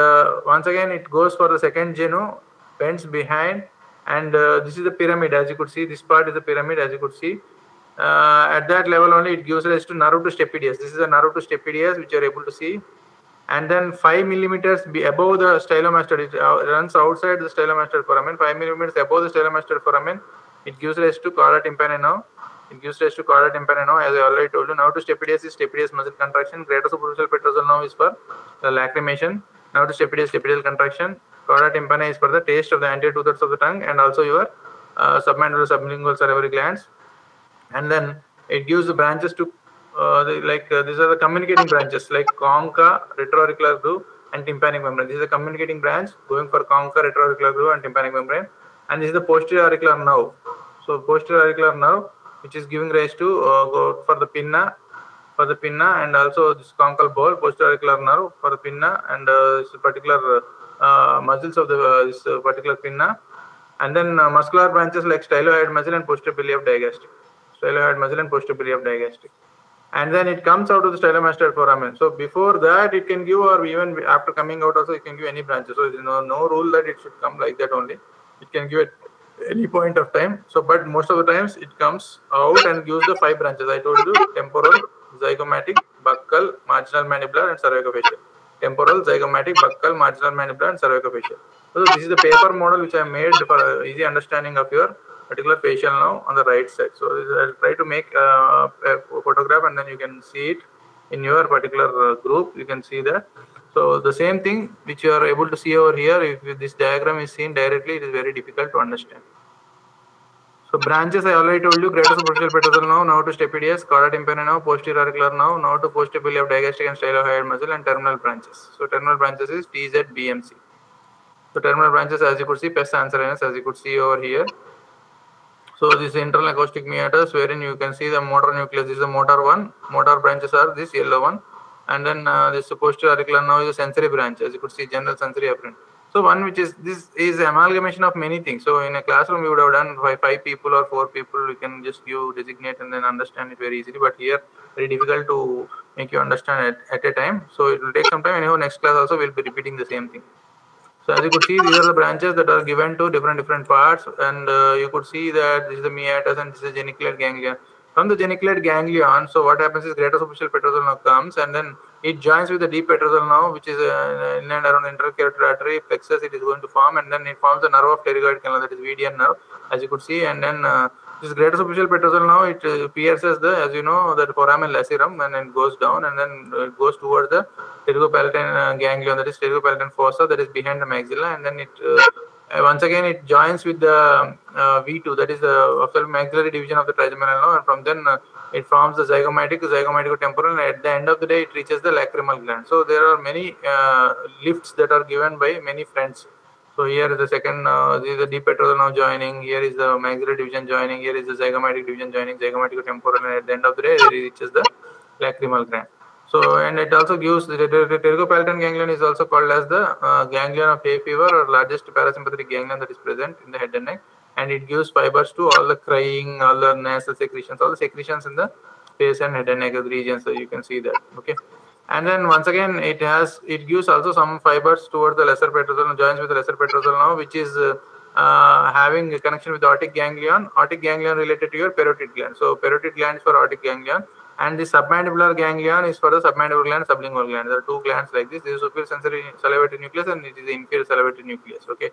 once again it goes for the second genu, bends behind, and this is the pyramid. As you could see, this part is the pyramid. As you could see, at that level only it gives rise to nerve to stapedius. This is a nerve to stapedius which you are able to see. And then 5 millimeters above the stylomastoid, it runs outside the stylomastoid foramen. 5 millimeters above the stylomastoid foramen, it gives rise to chorda tympani now. It gives rise to chorda tympani now, as I already told you. Now to stapedius is stapedius muscle contraction. Greater superficial petrosal now is for the lacrimation. Now to stapedius, stapedial contraction. Chorda tympani is for the taste of the anterior 2/3 of the tongue and also your submandibular sublingual salivary glands. And then it gives the branches to these are the communicating branches like concha, retroauricular groove, and tympanic membrane. This is a communicating branch going for concha, retroauricular groove, and tympanic membrane. And this is the posterior auricular nerve. So posterior auricular nerve, which is giving rise to go for the pinna, and also this conchal ball, posterior auricular nerve for the pinna, and this particular muscles of the this particular pinna. And then muscular branches like stylohyoid muscle and posterior belly of digastric. Stylohyoid muscle and posterior belly of digastric. And then it comes out of the stylomastoid foramen. So before that it can give, or even after coming out also it can give any branches. So there is no rule that it should come like that only. It can give at any point of time. So but most of the times it comes out and gives the 5 branches. I told you: temporal, zygomatic, buccal, marginal mandibular, and cervicofacial. Temporal, zygomatic, buccal, marginal mandibular, and cervicofacial. So this is the paper model which I made for easy understanding of your particular facial nerve on the right side. So I'll try to make a photograph, and then you can see it in your particular group. You can see that. So the same thing which you are able to see over here, if this diagram is seen directly, it is very difficult to understand. So branches, I already told you: greater superficial petrosal nerve, now to stapedius, chorda tympani nerve, posterior auricular nerve, now to posterior belly of digastric and stylohyoid muscle, and terminal branches. So terminal branches is TZ, BMC. So terminal branches, as you could see, pes anserinus, as you could see over here. So this internal acoustic meatus, wherein you can see the motor nucleus. This is the motor one. Motor branches are this yellow one, and then this posterior auricular nerve is a sensory branch, as you could see, general sensory afferent. So one which is, this is amalgamation of many things. So in a classroom you would have done by 5 people or 4 people. You can just designate and then understand it very easily. But here very difficult to make you understand at a time. So it will take some time. Anyhow, next class also we'll be repeating the same thing. So as you could see, these are the branches that are given to different parts, and you could see that this is the meatus and this is the geniculate ganglion. From the geniculate ganglion, so what happens is greater superficial petrosal nerve comes, and then it joins with the deep petrosal nerve, which is in and around the intercarotid artery plexus. It is going to form, and then it forms the nerve of pterygoid canal, that is VDN nerve, as you could see. And then this greater superficial petrosal nerve, it pierces the, as you know, that foramen lacerum, and then goes down, and then it goes towards the pterygopalatine ganglion, that is pterygopalatine fossa, that is behind the maxilla, and then it once again it joins with the V2, that is the maxillary division of the trigeminal nerve, and from then it forms the zygomatic-temporal, and at the end of the day it reaches the lacrimal gland. So there are many lifts that are given by many friends. So here is the second, this is the deep petrosal nerve joining, here is the maxillary division joining, here is the zygomatic division joining, zygomatic-temporal, and at the end of the day it reaches the lacrimal gland. So, and it also gives the pterygopalatine ganglion is also called as the ganglion of hay fever, or largest parasympathetic ganglion that is present in the head and neck, and it gives fibers to all the crying, all the nasal secretions, all the secretions in the face and head and neck region. So you can see that. Okay. And then once again it gives also some fibers towards the lesser petrosal, joins with the lesser petrosal nerve, which is having a connection with the aortic ganglion related to your parotid gland. So parotid gland is for aortic ganglion, and the submandibular ganglion is for the submandibular gland, sublingual gland. There are 2 glands like this. This is superior sensory salivatory nucleus, and it is the inferior salivatory nucleus. Okay.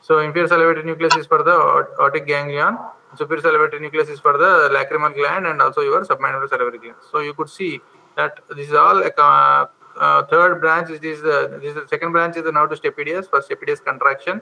So inferior salivatory nucleus is for the aortic ganglion, superior salivatory nucleus is for the lacrimal gland, and also your submandibular salivary gland. So you could see that this is all third branch. This is the second branch is the nerve to stapedius for stapedius contraction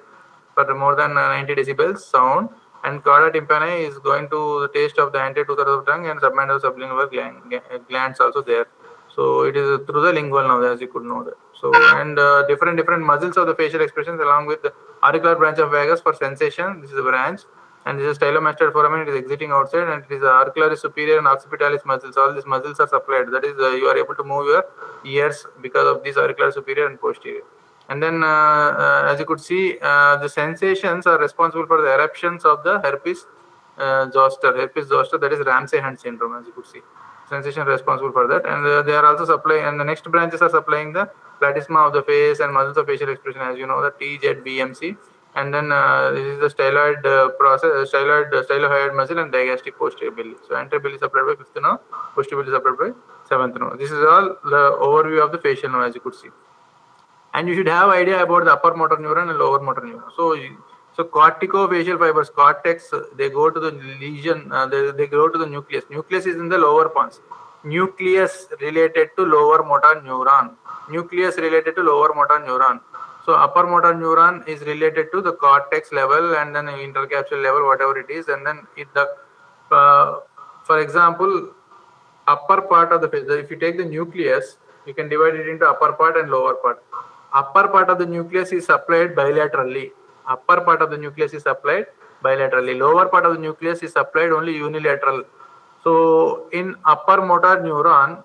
for more than 90 decibels sound, and chorda tympani is going to the taste of the anterior 2/3 of the tongue, and submandibular sublingual glands also there. So it is through the lingual nerve, as you could know that. So and different muscles of the facial expressions, along with the auricular branch of vagus for sensation. This is a branch, and this is stylomastoid foramen. It is exiting outside, and it is the auricularis superior and occipitalis muscles. All these muscles are supplied. That is, you are able to move your ears because of this auricularis superior and posterior. And then, as you could see, the sensations are responsible for the eruptions of the herpes zoster. Herpes zoster, that is Ramsay-Hunt syndrome, as you could see. Sensation responsible for that, and they are also supplying, and the next branches are supplying the platysma of the face and muscles of facial expression, as you know, the TZBMC. And then this is the styloid process, stylohyoid muscle and digastric posterior belly. So anterior belly supplied by fifth nerve, posterior belly supplied by seventh nerve. This is all the overview of the facial nerve, as you could see. And you should have idea about the upper motor neuron and lower motor neuron. So corticofacial fibers, cortex, they go to the lesion, they go to the nucleus. Nucleus is in the lower pons. Nucleus related to lower motor neuron. Nucleus related to lower motor neuron. So upper motor neuron is related to the cortex level and then intercapsular level, whatever it is. And then for example, upper part of the face, if you take the nucleus, you can divide it into upper part and lower part. Upper part of the nucleus is supplied bilaterally. Upper part of the nucleus is supplied bilaterally. Lower part of the nucleus is supplied only unilateral. So in upper motor neuron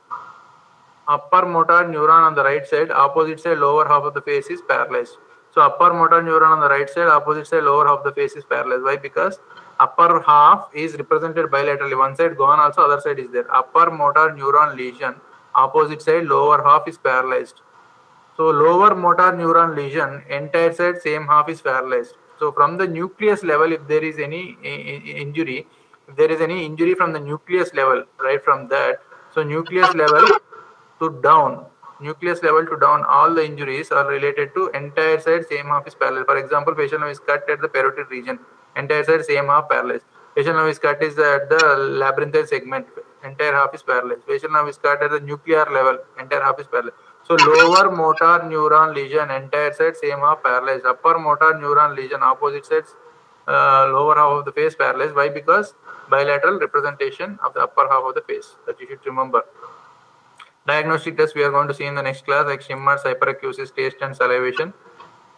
on the right side, opposite side, lower half of the face is paralyzed. So upper motor neuron on the right side, opposite side, lower half of the face is paralyzed. Why? Because upper half is represented bilaterally. One side gone, also other side is there. Upper motor neuron lesion, opposite side, lower half is paralyzed. So lower motor neuron lesion, entire side, same half is paralyzed. So from the nucleus level, if there is any injury, from the nucleus level, right from that, so nucleus level to down, all the injuries are related to entire side, same half is paralyzed. For example, facial nerve is cut at the parotid region, entire side, same half paralyzed. Facial nerve is cut is at the labyrinthine segment, entire half is paralyzed. Facial nerve is cut at the nuclear level, entire half is paralyzed. So lower motor neuron lesion, entire side, same half paralyzed. Upper motor neuron lesion, opposite sides, lower half of the face paralyzed. Why? Because bilateral representation of the upper half of the face. That you should remember. Diagnostic tests we are going to see in the next class, like Schimmer's, hyperacusis, taste and salivation.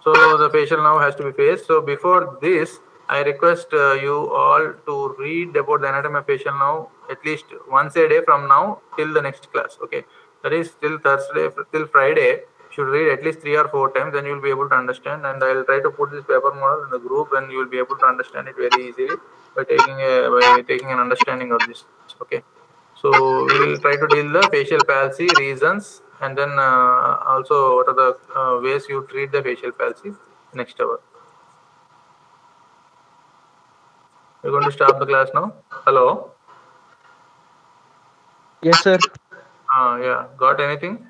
So the facial nerve has to be faced. So before this, I request you all to read about the anatomy of facial nerve at least once a day from now till the next class. Okay, that is till Thursday, till Friday. You should read at least 3 or 4 times, then you will be able to understand. And I will try to put this paper model in the group, and you will be able to understand it very easily by taking an understanding of this. Okay. So we will try to deal the facial palsy reasons, and then also what are the ways you treat the facial palsy next hour. We're going to stop the class now. Hello. Yes, sir. Yeah. Got anything?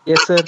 Yes, sir.